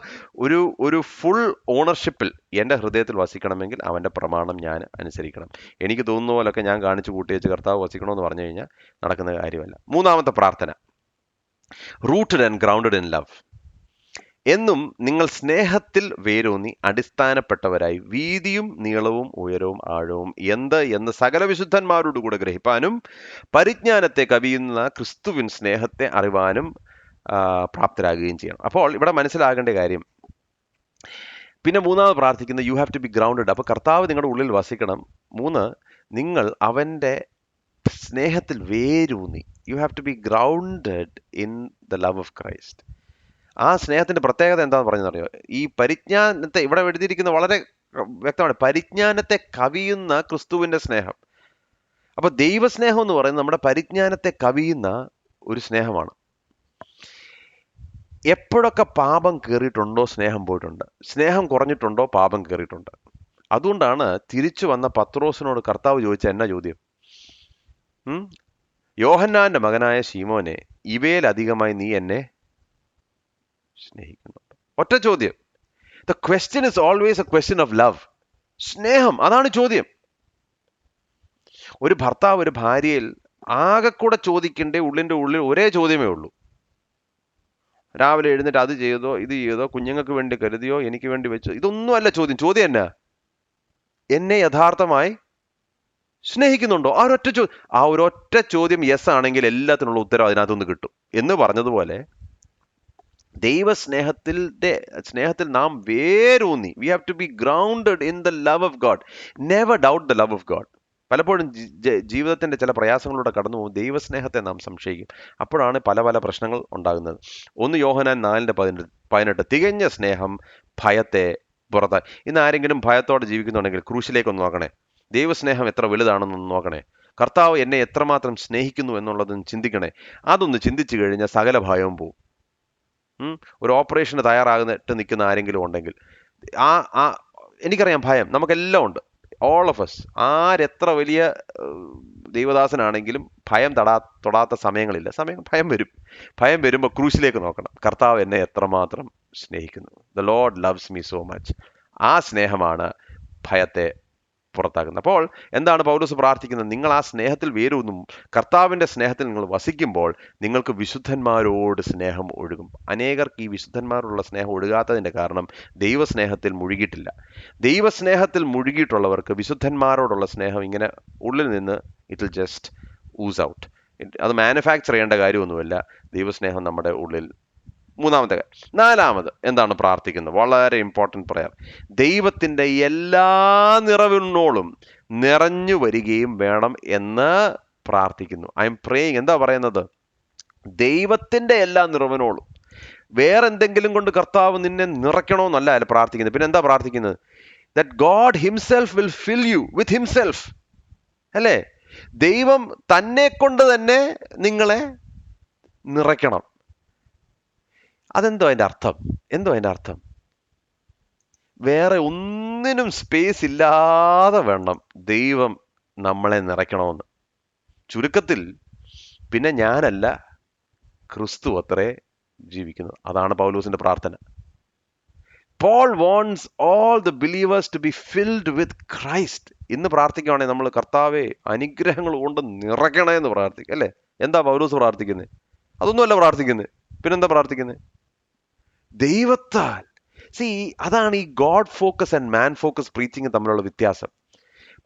ഒരു ഫുൾ ഓണർഷിപ്പിൽ എൻ്റെ ഹൃദയത്തിൽ വസിക്കണമെങ്കിൽ അവൻ്റെ പ്രമാണം ഞാൻ അനുസരിക്കണം. എനിക്ക് തോന്നുന്ന പോലൊക്കെ ഞാൻ കാണിച്ചു കൂട്ടി വെച്ച് കർത്താവ് വസിക്കണമെന്ന് പറഞ്ഞു കഴിഞ്ഞാൽ നടക്കുന്ന കാര്യമല്ല. 3-ാമത്തെ പ്രാർത്ഥന, rooted and grounded in love. എന്നും നിങ്ങൾ സ്നേഹത്തിൽ വേരൂന്നി അടിസ്ഥാനപ്പെട്ടവരായി വീതിയും നീളവും ഉയരവും ആഴവും എന്ന് സകല വിശുദ്ധന്മാരോടുകൂടെ ഗ്രഹിപ്പാനും പരിജ്ഞാനത്തെ കവിയുന്ന ക്രിസ്തുവിൻ സ്നേഹത്തെ അറിവാനും പ്രാപ്തരാകുകയും ചെയ്യണം. അപ്പോൾ ഇവിടെ മനസ്സിലാകേണ്ട കാര്യം, പിന്നെ 3-ാമത് പ്രാർത്ഥിക്കുന്നത് you have to be grounded. അപ്പോൾ കർത്താവ് നിങ്ങളുടെ ഉള്ളിൽ വസിക്കണം. 3, നിങ്ങൾ അവൻ്റെ സ്നേഹത്തിൽ വേരൂന്നി. You have to be grounded in the love of Christ. ആ സ്നേഹത്തിന്റെ പ്രത്യേകത എന്താണെന്ന് പറഞ്ഞറിയോ? ഈ പരിജ്ഞാനത്തെ, ഇവിടെ എഴുതിയിരിക്കുന്ന വളരെ വ്യക്തമാണ്, പരിജ്ഞാനത്തെ കവിയുന്ന ക്രിസ്തുവിന്റെ സ്നേഹം. അപ്പൊ ദൈവസ്നേഹം എന്ന് പറയുന്നത് നമ്മുടെ പരിജ്ഞാനത്തെ കവിയുന്ന ഒരു സ്നേഹമാണ്. എപ്പോഴൊക്കെ പാപം കയറിയിട്ടുണ്ടോ സ്നേഹം പോയിട്ടുണ്ട്, സ്നേഹം കുറഞ്ഞിട്ടുണ്ടോ പാപം കയറിയിട്ടുണ്ട്. അതുകൊണ്ടാണ് തിരിച്ചു വന്ന പത്രോസിനോട് കർത്താവ് ചോദിച്ച എന്നാ ചോദ്യം? യോഹന്നാന്റെ മകനായ ശീമോനെ, ഇവയിലധികമായി നീ എന്നെ സ്നേഹിക്കുന്നുണ്ട്? ഒറ്റ ചോദ്യം. The question is always A question of love. സ്നേഹം, അതാണ് ചോദ്യം. ഒരു ഭർത്താവ് ഒരു ഭാര്യയിൽ ആകെക്കൂടെ ചോദിക്കേണ്ട ഉള്ളിൻ്റെ ഉള്ളിൽ ഒരേ ചോദ്യമേ ഉള്ളൂ. രാവിലെ എഴുന്നേറ്റ് അത് ചെയ്തോ, ഇത് ചെയ്തോ, കുഞ്ഞുങ്ങൾക്ക് വേണ്ടി കരുതിയോ, എനിക്ക് വേണ്ടി വെച്ചോ, ഇതൊന്നും അല്ല ചോദ്യം. ചോദ്യം എന്നാ? എന്നെ യഥാർത്ഥമായി സ്നേഹിക്കുന്നുണ്ടോ? ആ ഒരൊറ്റ ചോദ്യം യെസ് ആണെങ്കിൽ എല്ലാത്തിനുള്ള ഉത്തരം അതിനകത്തുനിന്ന് കിട്ടും. എന്ന് പറഞ്ഞതുപോലെ സ്നേഹത്തിൽ നാം വേരൂന്നി, we have to be grounded in the love of God. Never doubt the love of God. പലപ്പോഴും ജീവിതത്തിന്റെ ചില പ്രയാസങ്ങളിലൂടെ കടന്നു പോകും, ദൈവസ്നേഹത്തെ നാം സംശയിക്കും. അപ്പോഴാണ് പല പല പ്രശ്നങ്ങൾ ഉണ്ടാകുന്നത്. 1 യോഹന്നാൻ 4:18 18 തികഞ്ഞ സ്നേഹം ഭയത്തെ പുറത്താക്കി. ഇന്ന് ആരെങ്കിലും ഭയത്തോടെ ജീവിക്കുന്നുണ്ടെങ്കിൽ ക്രൂശിലേക്കൊന്ന് നോക്കണേ. ദൈവസ്നേഹം എത്ര വലുതാണെന്നൊന്ന് നോക്കണേ. കർത്താവ് എന്നെ എത്രമാത്രം സ്നേഹിക്കുന്നു എന്നുള്ളതൊന്ന് ചിന്തിക്കണേ. അതൊന്ന് ചിന്തിച്ചു കഴിഞ്ഞാൽ സകല ഭയവും പോവും. ഒരു ഓപ്പറേഷന് തയ്യാറാകുന്നിട്ട് നിൽക്കുന്ന ആരെങ്കിലും ഉണ്ടെങ്കിൽ ആ ആ എനിക്കറിയാം, ഭയം നമുക്കെല്ലാം ഉണ്ട്. All of S. ആരെത്ര വലിയ ദൈവദാസനാണെങ്കിലും ഭയം തൊടാത്ത സമയങ്ങളില്ല. ഭയം വരും. ഭയം വരുമ്പോൾ ക്രൂശിലേക്ക് നോക്കണം. കർത്താവ് എന്നെ എത്രമാത്രം സ്നേഹിക്കുന്നു. The Lord loves me so much. ആ സ്നേഹമാണ് ഭയത്തെ പുറത്താക്കുന്നത്. അപ്പോൾ എന്താണ് പൗലോസ് പ്രാർത്ഥിക്കുന്നത്? നിങ്ങൾ ആ സ്നേഹത്തിൽ വേരൂന്നും കർത്താവിൻ്റെ സ്നേഹത്തിൽ നിങ്ങൾ വസിക്കുമ്പോൾ നിങ്ങൾക്ക് വിശുദ്ധന്മാരോട് സ്നേഹം ഒഴുകും. അനേകർക്ക് ഈ വിശുദ്ധന്മാരോടുള്ള സ്നേഹം ഒഴുകാത്തതിൻ്റെ കാരണം ദൈവസ്നേഹത്തിൽ മുഴുകിയിട്ടില്ല. ദൈവസ്നേഹത്തിൽ മുഴുകിയിട്ടുള്ളവർക്ക് വിശുദ്ധന്മാരോടുള്ള സ്നേഹം ഇങ്ങനെ ഉള്ളിൽ നിന്ന് it will just Uz out. അത് മാനുഫാക്ചർ ചെയ്യേണ്ട കാര്യമൊന്നുമില്ല. ദൈവസ്നേഹം നമ്മുടെ ഉള്ളിൽ. മൂന്നാമത്തെ കാര്യം. നാലാമത് എന്താണ് പ്രാർത്ഥിക്കുന്നത്? വളരെ ഇമ്പോർട്ടൻറ്റ് പ്രയർ. ദൈവത്തിൻ്റെ എല്ലാ നിറവിനോളും നിറഞ്ഞു വരികയും വേണം എന്ന് പ്രാർത്ഥിക്കുന്നു. I M praying. എന്താ പറയുന്നത്? ദൈവത്തിൻ്റെ എല്ലാ നിറവിനോളും. വേറെ എന്തെങ്കിലും കൊണ്ട് കർത്താവ് നിന്നെ നിറയ്ക്കണമെന്നല്ല അല്ല പ്രാർത്ഥിക്കുന്നത്. പിന്നെ എന്താ പ്രാർത്ഥിക്കുന്നത്? That God himself will fill you with himself. അല്ലേ? ദൈവം തന്നെ കൊണ്ട് തന്നെ നിങ്ങളെ നിറയ്ക്കണം. അതെന്തോ അതിൻ്റെ അർത്ഥം? അതിൻ്റെ അർത്ഥം? വേറെ ഒന്നിനും സ്പേസ് ഇല്ലാതെ വേണം ദൈവം നമ്മളെ നിറയ്ക്കണമെന്ന്. ചുരുക്കത്തിൽ പിന്നെ ഞാനല്ല, ക്രിസ്തു അത്രേ ജീവിക്കുന്നത്. അതാണ് പൗലോസിന്റെ പ്രാർത്ഥന. Paul wants all the believers to be filled with Christ. ഇന്ന് പ്രാർത്ഥിക്കുകയാണെങ്കിൽ നമ്മൾ കർത്താവെ അനുഗ്രഹങ്ങൾ കൊണ്ട് നിറയ്ക്കണേ എന്ന് പ്രാർത്ഥിക്കും. അല്ലേ? എന്താ പൗലോസ് പ്രാർത്ഥിക്കുന്നത്? അതൊന്നുമല്ല പ്രാർത്ഥിക്കുന്നത്. പിന്നെന്താ പ്രാർത്ഥിക്കുന്നത്? ദൈവത്താൽ. അതാണ് ഈ God focus and man focus preaching തമ്മിലുള്ള വ്യത്യാസം.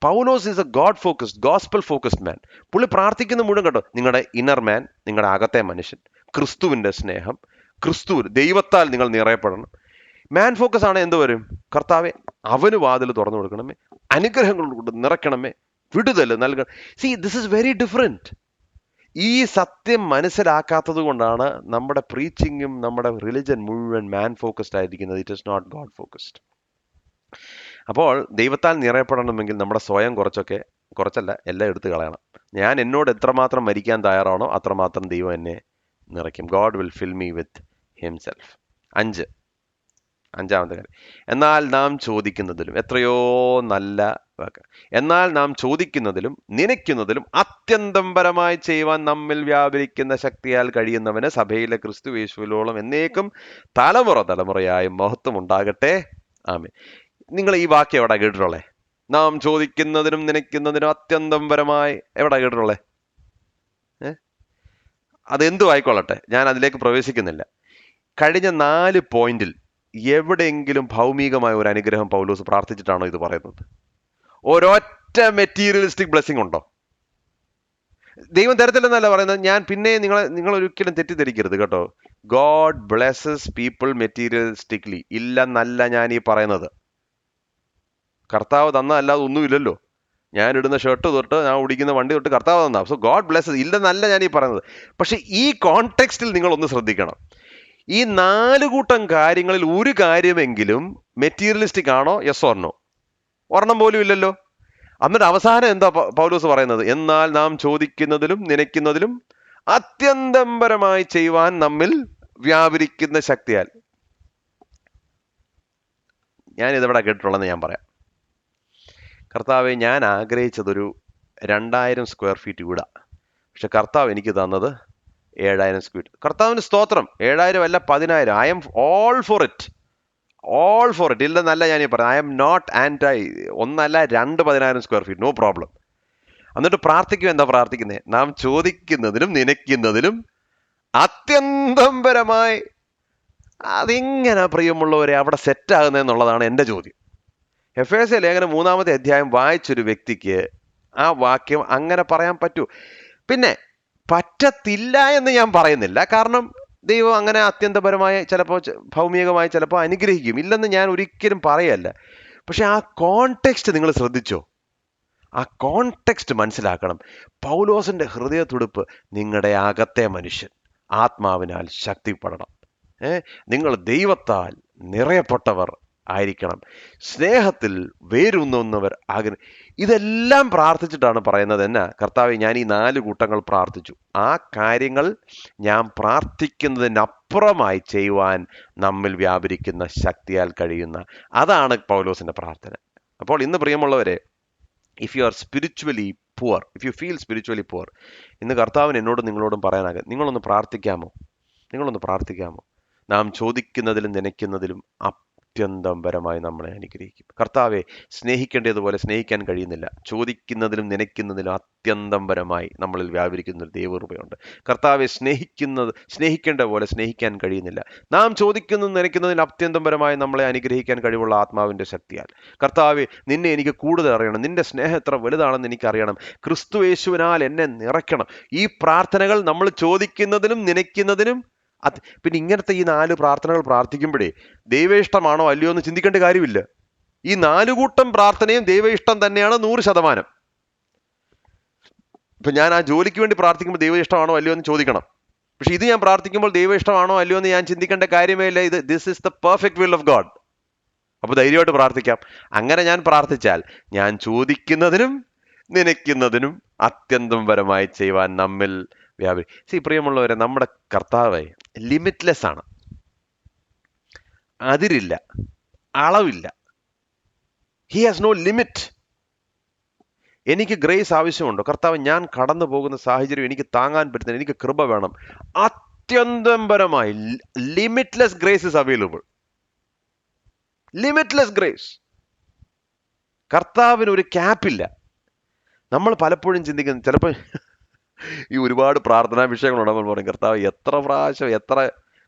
പൗലോസ് is a God focused, gospel focused man. പുള്ളി പ്രാർത്ഥിക്കുന്ന മുഴുവൻ കേട്ടോ, നിങ്ങളുടെ ഇന്നർ മാൻ, നിങ്ങളുടെ അകത്തെ മനുഷ്യൻ, ക്രിസ്തുവിൻ്റെ സ്നേഹം, ദൈവത്താൽ നിങ്ങൾ നിറയപ്പെടണം. മാൻ ഫോക്കസ് ആണ് എന്ത് വരും? കർത്താവെ അവന് വാതിൽ തുറന്നു കൊടുക്കണമേ, അനുഗ്രഹങ്ങൾ കൊണ്ട് നിറയ്ക്കണമേ, വിടുതൽ നൽകണം. This is very different. ഈ സത്യം മനസ്സിലാക്കാത്തത് കൊണ്ടാണ് നമ്മുടെ പ്രീച്ചിങ്ങും നമ്മുടെ റിലിജൻ മുഴുവൻ മാൻ ഫോക്കസ്ഡ് ആയിരിക്കുന്നത്. It is not God focused. അപ്പോൾ ദൈവത്താൽ നിറയപ്പെടണമെങ്കിൽ നമ്മുടെ സ്വയം കുറച്ചല്ല എല്ലാം എടുത്തു കളയണം. ഞാൻ എന്നോട് എത്രമാത്രം മരിക്കാൻ തയ്യാറാണോ അത്രമാത്രം ദൈവം എന്നെ നിറയ്ക്കും. God will fill me with himself. അഞ്ചാമത്തെ കാര്യം. എന്നാൽ നാം ചോദിക്കുന്നതിലും, എത്രയോ നല്ല വാക്ക്. എന്നാൽ നാം ചോദിക്കുന്നതിലും നനയ്ക്കുന്നതിലും അത്യന്തം പരമായി ചെയ്യുവാൻ നമ്മിൽ വ്യാപരിക്കുന്ന ശക്തിയാൽ കഴിയുന്നവന് സഭയിലെ ക്രിസ്തു യേശുവിലോളം എന്നേക്കും തലമുറയായും മഹത്വം ഉണ്ടാകട്ടെ. ആമേൻ. നിങ്ങൾ ഈ വാക്യം എവിടെ കേട്ടിട്ടുള്ളേ? നാം ചോദിക്കുന്നതിനും നനയ്ക്കുന്നതിനും അത്യന്തം പരമായി എവിടെ കേട്ടിട്ടുള്ളേ? അതെന്തു ആയിക്കൊള്ളട്ടെ, ഞാൻ അതിലേക്ക് പ്രവേശിക്കുന്നില്ല. കഴിഞ്ഞ 4 പോയിന്റിൽ എവിടെയെങ്കിലും ഭൗമികമായ ഒരു അനുഗ്രഹം പൗലോസ് പ്രാർത്ഥിച്ചിട്ടാണോ ഇത് പറയുന്നത്? ഒരൊറ്റ മെറ്റീരിയലിസ്റ്റിക് ബ്ലെസ്സിങ് ഉണ്ടോ? ദൈവം തരത്തില്ലെന്നല്ല പറയുന്നത്. ഞാൻ പിന്നെ നിങ്ങൾ ഒരിക്കലും തെറ്റിദ്ധരിക്കരുത് കേട്ടോ. God blesses people materialistically. ഇല്ലെന്നല്ല ഞാൻ ഈ പറയുന്നത്. കർത്താവ് തന്നതല്ലാതെ ഒന്നുമില്ലല്ലോ. ഞാൻ ഇടുന്ന ഷർട്ട് തൊട്ട് ഞാൻ ഓടിക്കുന്ന വണ്ടി തൊട്ട് കർത്താവ് തന്നാ. So God blesses. ഇല്ലെന്നല്ല ഞാൻ ഈ പറയുന്നത്. പക്ഷെ ഈ കോണ്ടെക്സ്റ്റിൽ നിങ്ങൾ ഒന്ന് ശ്രദ്ധിക്കണം. ഈ 4 കൂട്ടം കാര്യങ്ങളിൽ ഒരു കാര്യമെങ്കിലും മെറ്റീരിയലിസ്റ്റിക് ആണോ? Yes or no? ഒരെണ്ണം പോലും ഇല്ലല്ലോ. എന്നിട്ട് അവസാനം എന്താ പൗലോസ് പറയുന്നത്? എന്നാൽ നാം ചോദിക്കുന്നതിലും നനയ്ക്കുന്നതിലും അത്യന്തം പരമായി ചെയ്യുവാൻ നമ്മിൽ വ്യാപരിക്കുന്ന ശക്തിയാൽ. ഞാൻ ഇതെവിടെ കേട്ടിട്ടുള്ളതെന്ന് ഞാൻ പറയാം. കർത്താവെ, ഞാൻ ആഗ്രഹിച്ചതൊരു 2000 സ്ക്വയർ ഫീറ്റ് വീടാ. പക്ഷെ കർത്താവ് എനിക്ക് തന്നത് 7000 സ്ക്വയർ. കർത്താവിന് സ്തോത്രം. 7000 അല്ല 10000. I'm all for it. ഇല്ലെന്നല്ല ഞാൻ ഈ പറയാം. I'm not anti. ഒന്നല്ല 2 10000 സ്ക്വയർ ഫീറ്റ്, നോ പ്രോബ്ലം. എന്നിട്ട് പ്രാർത്ഥിക്കും. എന്താ പ്രാർത്ഥിക്കുന്നത്? നാം ചോദിക്കുന്നതിനും നനയ്ക്കുന്നതിലും അത്യന്തം പരമായി. അതെങ്ങനെ പ്രിയമുള്ളവരെ അവിടെ സെറ്റാകുന്നതെന്നുള്ളതാണ് എൻ്റെ ചോദ്യം. എഫേസ്യ ലേഖനം 3-ാമത്തെ അധ്യായം വായിച്ചൊരു വ്യക്തിക്ക് ആ വാക്യം അങ്ങനെ പറയാൻ പറ്റൂ? പിന്നെ പറ്റത്തില്ല എന്ന് ഞാൻ പറയുന്നില്ല. കാരണം ദൈവം അങ്ങനെ അത്യന്തപരമായി ചിലപ്പോൾ ഭൗമികമായി ചിലപ്പോൾ അനുഗ്രഹിക്കും. ഇല്ലെന്ന് ഞാൻ ഒരിക്കലും പറയല്ല. പക്ഷെ ആ കോണ്ടെക്സ്റ്റ് നിങ്ങൾ ശ്രദ്ധിച്ചോ? ആ കോണ്ടെക്സ്റ്റ് മനസ്സിലാക്കണം. പൗലോസിന്റെ ഹൃദയത്തുടിപ്പ്, നിങ്ങളുടെ അകത്തെ മനുഷ്യൻ ആത്മാവിനാൽ ശക്തിപ്പെടണം. നിങ്ങൾ ദൈവത്താൽ നിറയപ്പെട്ടവർ ആയിരിക്കണം, സ്നേഹത്തിൽ വേരൂന്നുന്നവർ ആഗ്രഹം. ഇതെല്ലാം പ്രാർത്ഥിച്ചിട്ടാണ് പറയുന്നത് എന്നാ, കർത്താവെ ഞാൻ ഈ 4 കൂട്ടങ്ങൾ പ്രാർത്ഥിച്ചു, ആ കാര്യങ്ങൾ ഞാൻ പ്രാർത്ഥിക്കുന്നതിനപ്പുറമായി ചെയ്യുവാൻ നമ്മിൽ വ്യാപരിക്കുന്ന ശക്തിയാൽ കഴിയുന്ന, അതാണ് പൗലോസിന്റെ പ്രാർത്ഥന. അപ്പോൾ ഇന്ന് പ്രിയമുള്ളവരെ, if you are spiritually poor, if you feel spiritually poor, ഇന്ന് കർത്താവിന് എന്നോടും നിങ്ങളോടും പറയാനാകും, നിങ്ങളൊന്ന് പ്രാർത്ഥിക്കാമോ? നാം ചോദിക്കുന്നതിലും നനയ്ക്കുന്നതിലും അത്യന്തം പരമായി നമ്മളെ അനുഗ്രഹിക്കും. കർത്താവെ, സ്നേഹിക്കേണ്ടതുപോലെ സ്നേഹിക്കാൻ കഴിയുന്നില്ല, ചോദിക്കുന്നതിലും നനയ്ക്കുന്നതിലും അത്യന്തം പരമായി നമ്മളിൽ വ്യാപരിക്കുന്ന ഒരു ദൈവകൃപയുണ്ട്. കർത്താവെ, സ്നേഹിക്കേണ്ട പോലെ സ്നേഹിക്കാൻ കഴിയുന്നില്ല, നാം ചോദിക്കുന്നതും നനയ്ക്കുന്നതിലും അത്യന്തം പരമായി നമ്മളെ അനുഗ്രഹിക്കാൻ കഴിവുള്ള ആത്മാവിൻ്റെ ശക്തിയാൽ. കർത്താവെ, നിന്നെ എനിക്ക് കൂടുതൽ അറിയണം, നിന്റെ സ്നേഹം എത്ര വലുതാണെന്ന് എനിക്കറിയണം, ക്രിസ്തു യേശുവിനാൽ എന്നെ നിറയ്ക്കണം. ഈ പ്രാർത്ഥനകൾ നമ്മൾ ചോദിക്കുന്നതിനും നനയ്ക്കുന്നതിനും പിന്നെ ഇങ്ങനത്തെ ഈ 4 പ്രാർത്ഥനകൾ പ്രാർത്ഥിക്കുമ്പോഴേ ദൈവ ഇഷ്ടമാണോ അല്ലയോ എന്ന് ചിന്തിക്കേണ്ട കാര്യമില്ല. ഈ 4 കൂട്ടം പ്രാർത്ഥനയും ദൈവ ഇഷ്ടം തന്നെയാണ് 100%. ഇപ്പൊ ഞാൻ ആ ജോലിക്ക് വേണ്ടി പ്രാർത്ഥിക്കുമ്പോൾ ദൈവ ഇഷ്ടമാണോ അല്ലയോ എന്ന് ചോദിക്കണം. പക്ഷെ ഇത് ഞാൻ പ്രാർത്ഥിക്കുമ്പോൾ ദൈവ ഇഷ്ടമാണോ അല്ലയോ എന്ന് ഞാൻ ചിന്തിക്കേണ്ട കാര്യമേ ഇല്ല. This is the perfect will of God. അപ്പൊ ധൈര്യമായിട്ട് പ്രാർത്ഥിക്കാം. അങ്ങനെ ഞാൻ പ്രാർത്ഥിച്ചാൽ ഞാൻ ചോദിക്കുന്നതിനും നനയ്ക്കുന്നതിനും അത്യന്തം പരമായി ചെയ്യുവാൻ നമ്മിൽ പ്രിയമുള്ളവരെ, നമ്മുടെ കർത്താവ് ലിമിറ്റ്ലെസ് ആണ്, അതിരില്ല, അളവില്ല. He has no limit. എനിക്ക് ഗ്രേസ് ആവശ്യമുണ്ടോ? കർത്താവ്, ഞാൻ കടന്നു പോകുന്ന സാഹചര്യം എനിക്ക് താങ്ങാൻ പറ്റുന്ന, എനിക്ക് കൃപ വേണം. അത്യന്തം പരമായി limitless grace is available. Limitless grace. കർത്താവിന് ഒരു ക്യാപ്പില്ല. നമ്മൾ പലപ്പോഴും ചിന്തിക്കുന്നത്, ചിലപ്പോൾ ഈ ഒരുപാട് പ്രാർത്ഥനാ വിഷയങ്ങളുണ്ട്, നമ്മൾ പറയും കർത്താവ് എത്ര പ്രാവശ്യം,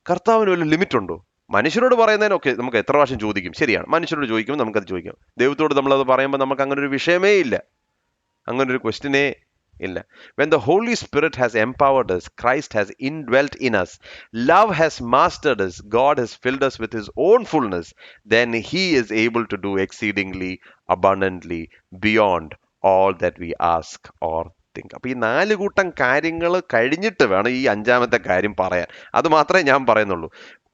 കർത്താവിന് വല്ല ലിമിറ്റ് ഉണ്ടോ? മനുഷ്യരോട് പറയുന്നതിനൊക്കെ നമുക്ക് എത്ര പ്രാവശ്യം ചോദിക്കും, ശരിയാണ്, മനുഷ്യരോട് ചോദിക്കുമ്പോൾ നമുക്കത് ചോദിക്കാം. ദൈവത്തോട് നമ്മളത് പറയുമ്പോൾ നമുക്ക് അങ്ങനെ ഒരു വിഷയമേ ഇല്ല, അങ്ങനെ ഒരു ക്വസ്റ്റ്യനേ ഇല്ല. When the Holy Spirit has empowered us, Christ has indwelt in us, love has mastered us, God has filled us with his own fullness, then he is able to do exceedingly abundantly beyond all that we ask or think. അപ്പൊ ഈ 4 കൂട്ടം കാര്യങ്ങൾ കഴിഞ്ഞിട്ട് വേണം ഈ 5ാമത്തെ കാര്യം പറയാൻ. അത് മാത്രമേ ഞാൻ പറയുന്നുള്ളൂ.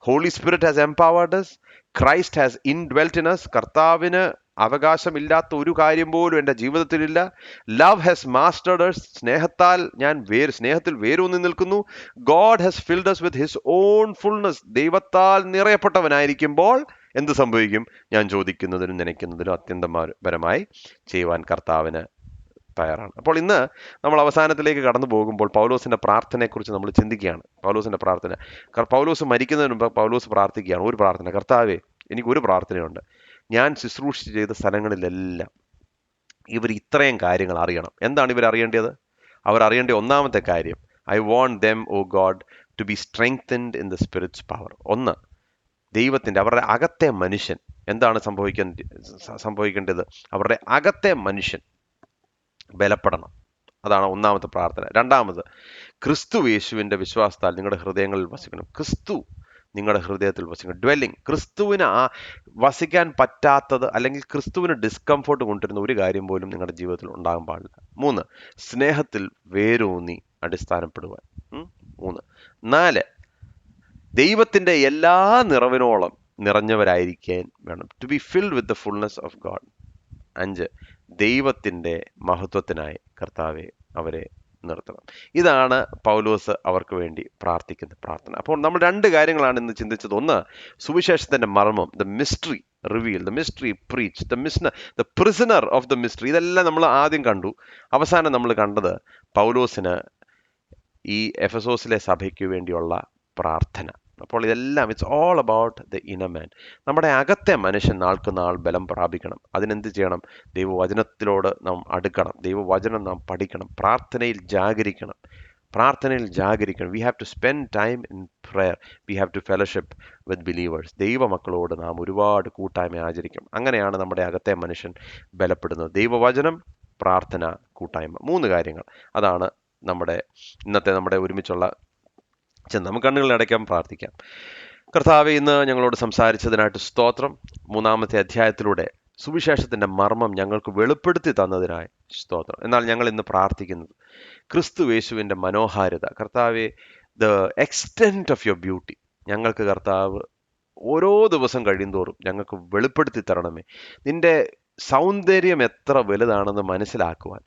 Holy Spirit has empowered us, Christ has indwelt in us. കർത്താവിന് അവകാശമില്ലാത്ത ഒരു കാര്യം പോലും എൻ്റെ ജീവിതത്തിലില്ല. ലവ് ഹാസ് മാസ്റ്റേർഡ് us, സ്നേഹത്തിൽ വേരൂന്നി നിൽക്കുന്നു. God has filled us with his own fullness. ദൈവത്താൽ നിറയപ്പെട്ടവനായിരിക്കുമ്പോൾ എന്ത് സംഭവിക്കും? ഞാൻ ചോദിക്കുന്നതിനും നനയ്ക്കുന്നതിനും അത്യന്തപരമായി ചെയ്യുവാൻ കർത്താവിന് തയ്യാറാണ്. അപ്പോൾ ഇന്ന് നമ്മൾ അവസാനത്തിലേക്ക് കടന്നു പോകുമ്പോൾ പൗലോസിന്റെ പ്രാർത്ഥനയെക്കുറിച്ച് നമ്മൾ ചിന്തിക്കുകയാണ്. പൗലോസിന്റെ പ്രാർത്ഥന, പൗലോസ് മരിക്കുന്നതിന് മുമ്പ് പൗലോസ് പ്രാർത്ഥിക്കുകയാണ് ഒരു പ്രാർത്ഥന. കർത്താവേ, എനിക്കൊരു പ്രാർത്ഥനയുണ്ട്, ഞാൻ ശുശ്രൂഷ ചെയ്ത സ്ഥലങ്ങളിലെല്ലാം ഇവർ ഇത്രയും കാര്യങ്ങൾ അറിയണം. എന്താണ് ഇവർ അറിയേണ്ടത്? അവർ അറിയേണ്ട ഒന്നാമത്തെ കാര്യം, I want them, oh God, to be strengthened in the spirit's power. ഒന്ന്, ദൈവത്തിൻ്റെ അവരുടെ അകത്തെ മനുഷ്യൻ എന്താണ് സംഭവിക്കേണ്ടത്? അവരുടെ അകത്തെ മനുഷ്യൻ ബലപ്പെടണം. അതാണ് ഒന്നാമത്തെ പ്രാർത്ഥന. രണ്ടാമത്, ക്രിസ്തു യേശുവിൻ്റെ വിശ്വാസത്താൽ നിങ്ങളുടെ ഹൃദയങ്ങളിൽ വസിക്കണം. ക്രിസ്തു നിങ്ങളുടെ ഹൃദയത്തിൽ വസിക്കണം. ഡ്വെല്ലിങ്. ക്രിസ്തുവിന് വസിക്കാൻ പറ്റാത്തത് അല്ലെങ്കിൽ ക്രിസ്തുവിന് ഡിസ്കംഫോർട്ട് കൊണ്ടുവരുന്ന ഒരു കാര്യം പോലും നിങ്ങളുടെ ജീവിതത്തിൽ ഉണ്ടാകാൻ പാടില്ല. 3, സ്നേഹത്തിൽ വേരൂന്നി അടിസ്ഥാനപ്പെടുവാൻ. 3. 4, ദൈവത്തിൻ്റെ എല്ലാ നിറവിനോളം നിറഞ്ഞവരായിരിക്കാൻ വേണം. To be filled with the fullness of God. 5, ദൈവത്തിൻ്റെ മഹത്വത്തിനായി കർത്താവെ അവരെ നിർത്തണം. ഇതാണ് പൗലോസ് അവർക്ക് വേണ്ടി പ്രാർത്ഥിക്കുന്ന പ്രാർത്ഥന. അപ്പോൾ നമ്മൾ 2 കാര്യങ്ങളാണ് ഇന്ന് ചിന്തിച്ചത്. ഒന്ന്, സുവിശേഷത്തിന്റെ മർമ്മം, the mystery reveal, the mystery preach, the prisoner of the mystery. ഇതെല്ലാം നമ്മൾ ആദ്യം കണ്ടു. അവസാനം നമ്മൾ കണ്ടത് പൗലോസിന് ഈ എഫെസോസിലെ സഭയ്ക്ക് വേണ്ടിയുള്ള പ്രാർത്ഥന. അപ്പോൾ ഇതെല്ലാം it's all about the inner മാൻ. നമ്മുടെ അകത്തെ മനുഷ്യൻ നാൾക്ക് നാൾ ബലം പ്രാപിക്കണം. അതിനെന്ത് ചെയ്യണം? ദൈവവചനത്തിലോട് നാം അടുക്കണം, ദൈവവചനം നാം പഠിക്കണം, പ്രാർത്ഥനയിൽ ജാഗരിക്കണം. We have to spend time in prayer, we have to fellowship with believers. ദൈവമക്കളോട് നാം ഒരുപാട് കൂട്ടായ്മ ആചരിക്കണം. അങ്ങനെയാണ് നമ്മുടെ അകത്തെ മനുഷ്യൻ ബലപ്പെടുന്നത്. ദൈവവചനം, പ്രാർത്ഥന, കൂട്ടായ്മ. 3 കാര്യങ്ങൾ. അതാണ് നമ്മുടെ ഒരുമിച്ചുള്ള നമുക്ക് കണ്ണുകളിൽ അടയ്ക്കാം, പ്രാർത്ഥിക്കാം. കർത്താവേ, ഇന്ന് ഞങ്ങളോട് സംസാരിച്ചതിനായിട്ട് സ്തോത്രം. 3-ാമത്തെ അധ്യായത്തിലൂടെ സുവിശേഷത്തിന്റെ മർമ്മം ഞങ്ങൾക്ക് വെളിപ്പെടുത്തി തന്നതിനായി സ്തോത്രം. എന്നാൽ ഞങ്ങൾ ഇന്ന് പ്രാർത്ഥിക്കുന്നത് ക്രിസ്തു യേശുവിൻ്റെ മനോഹാരിത, കർത്താവേ, the extent of your beauty, ഞങ്ങൾക്ക് കർത്താവ് ഓരോ ദിവസം കഴിയുന്തോറും ഞങ്ങൾക്ക് വെളിപ്പെടുത്തി തരണമേ. നിന്റെ സൗന്ദര്യം എത്ര വലുതാണെന്ന് മനസ്സിലാക്കുവാൻ.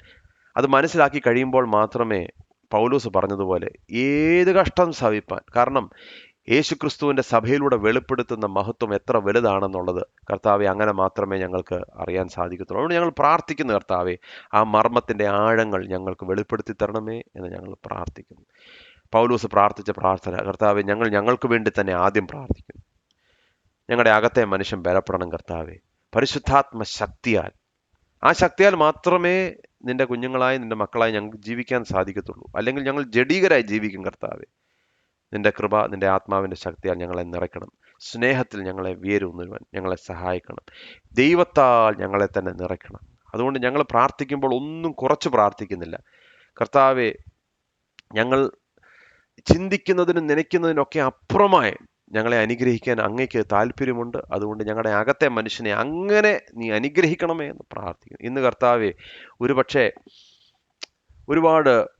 അത് മനസ്സിലാക്കി കഴിയുമ്പോൾ മാത്രമേ പൗലോസ് പറഞ്ഞതുപോലെ ഏത് കഷ്ടം സഹിപ്പാൻ. കാരണം യേശുക്രിസ്തുവിന്റെ സഭയിലൂടെ വെളിപ്പെടുത്തുന്ന മഹത്വം എത്ര വലുതാണെന്നുള്ളത് കർത്താവെ അങ്ങനെ മാത്രമേ ഞങ്ങൾക്ക് അറിയാൻ സാധിക്കത്തുള്ളൂ. അതുകൊണ്ട് ഞങ്ങൾ പ്രാർത്ഥിക്കുന്നു കർത്താവെ, ആ മർമ്മത്തിന്റെ ആഴങ്ങൾ ഞങ്ങൾക്ക് വെളിപ്പെടുത്തി തരണമേ എന്ന് ഞങ്ങൾ പ്രാർത്ഥിക്കുന്നു. പൗലോസ് പ്രാർത്ഥിച്ച പ്രാർത്ഥന, കർത്താവെ ഞങ്ങൾക്ക് വേണ്ടി തന്നെ ആദ്യം പ്രാർത്ഥിക്കുന്നു. ഞങ്ങളുടെ അകത്തെ മനുഷ്യൻ ബലപ്പെടണം കർത്താവെ, പരിശുദ്ധാത്മ ശക്തിയാൽ. ആ ശക്തിയാൽ മാത്രമേ നിന്റെ കുഞ്ഞുങ്ങളായി നിന്റെ മക്കളായി ഞങ്ങൾക്ക് ജീവിക്കാൻ സാധിക്കത്തുള്ളൂ. അല്ലെങ്കിൽ ഞങ്ങൾ ജഡീകരായി ജീവിക്കും കർത്താവെ. നിന്റെ കൃപ, നിന്റെ ആത്മാവിന്റെ ശക്തിയാൽ ഞങ്ങളെ നിറയ്ക്കണം. സ്നേഹത്തിൽ ഞങ്ങളെ വേരൂന്നുവാൻ ഞങ്ങളെ സഹായിക്കണം. ദൈവത്താൽ ഞങ്ങളെ തന്നെ നിറയ്ക്കണം. അതുകൊണ്ട് ഞങ്ങൾ പ്രാർത്ഥിക്കുമ്പോൾ ഒന്നും കുറച്ച് പ്രാർത്ഥിക്കുന്നില്ല കർത്താവെ. ഞങ്ങൾ ചിന്തിക്കുന്നതിനും നനയ്ക്കുന്നതിനൊക്കെ അപ്പുറമായി ഞങ്ങളെ അനുഗ്രഹിക്കാൻ അങ്ങയ്ക്ക് താല്പര്യമുണ്ട്. അതുകൊണ്ട് ഞങ്ങളുടെ അകത്തെ മനുഷ്യനെ അങ്ങനെ നീ അനുഗ്രഹിക്കണമേ എന്ന് പ്രാർത്ഥിക്കുന്നു. ഇന്ന് കർത്താവെ, ഒരുപക്ഷെ ഒരുപാട്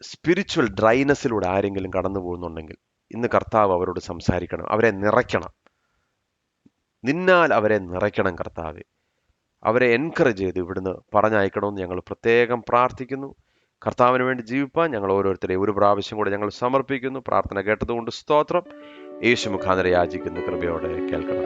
സ്പിരിച്വൽ ഡ്രൈനെസ്സിലൂടെ ആരെങ്കിലും കടന്നു പോകുന്നുണ്ടെങ്കിൽ ഇന്ന് കർത്താവ് അവരോട് സംസാരിക്കണം. അവരെ നിറയ്ക്കണം. നിന്നാൽ അവരെ നിറയ്ക്കണം കർത്താവെ. അവരെ എൻകറേജ് ചെയ്ത് ഇവിടുന്ന് പറഞ്ഞയക്കണമെന്ന് ഞങ്ങൾ പ്രത്യേകം പ്രാർത്ഥിക്കുന്നു. കർത്താവിന് വേണ്ടി ജീവിപ്പാൻ ഞങ്ങൾ ഓരോരുത്തരെയും ഒരു പ്രാവശ്യം കൂടെ ഞങ്ങൾ സമർപ്പിക്കുന്നു. പ്രാർത്ഥന കേട്ടതുകൊണ്ട് സ്തോത്രം. യേശു മുഖാന്തരം യാചിക്കുന്നു, കൃപയോടെ കേൾക്കണം.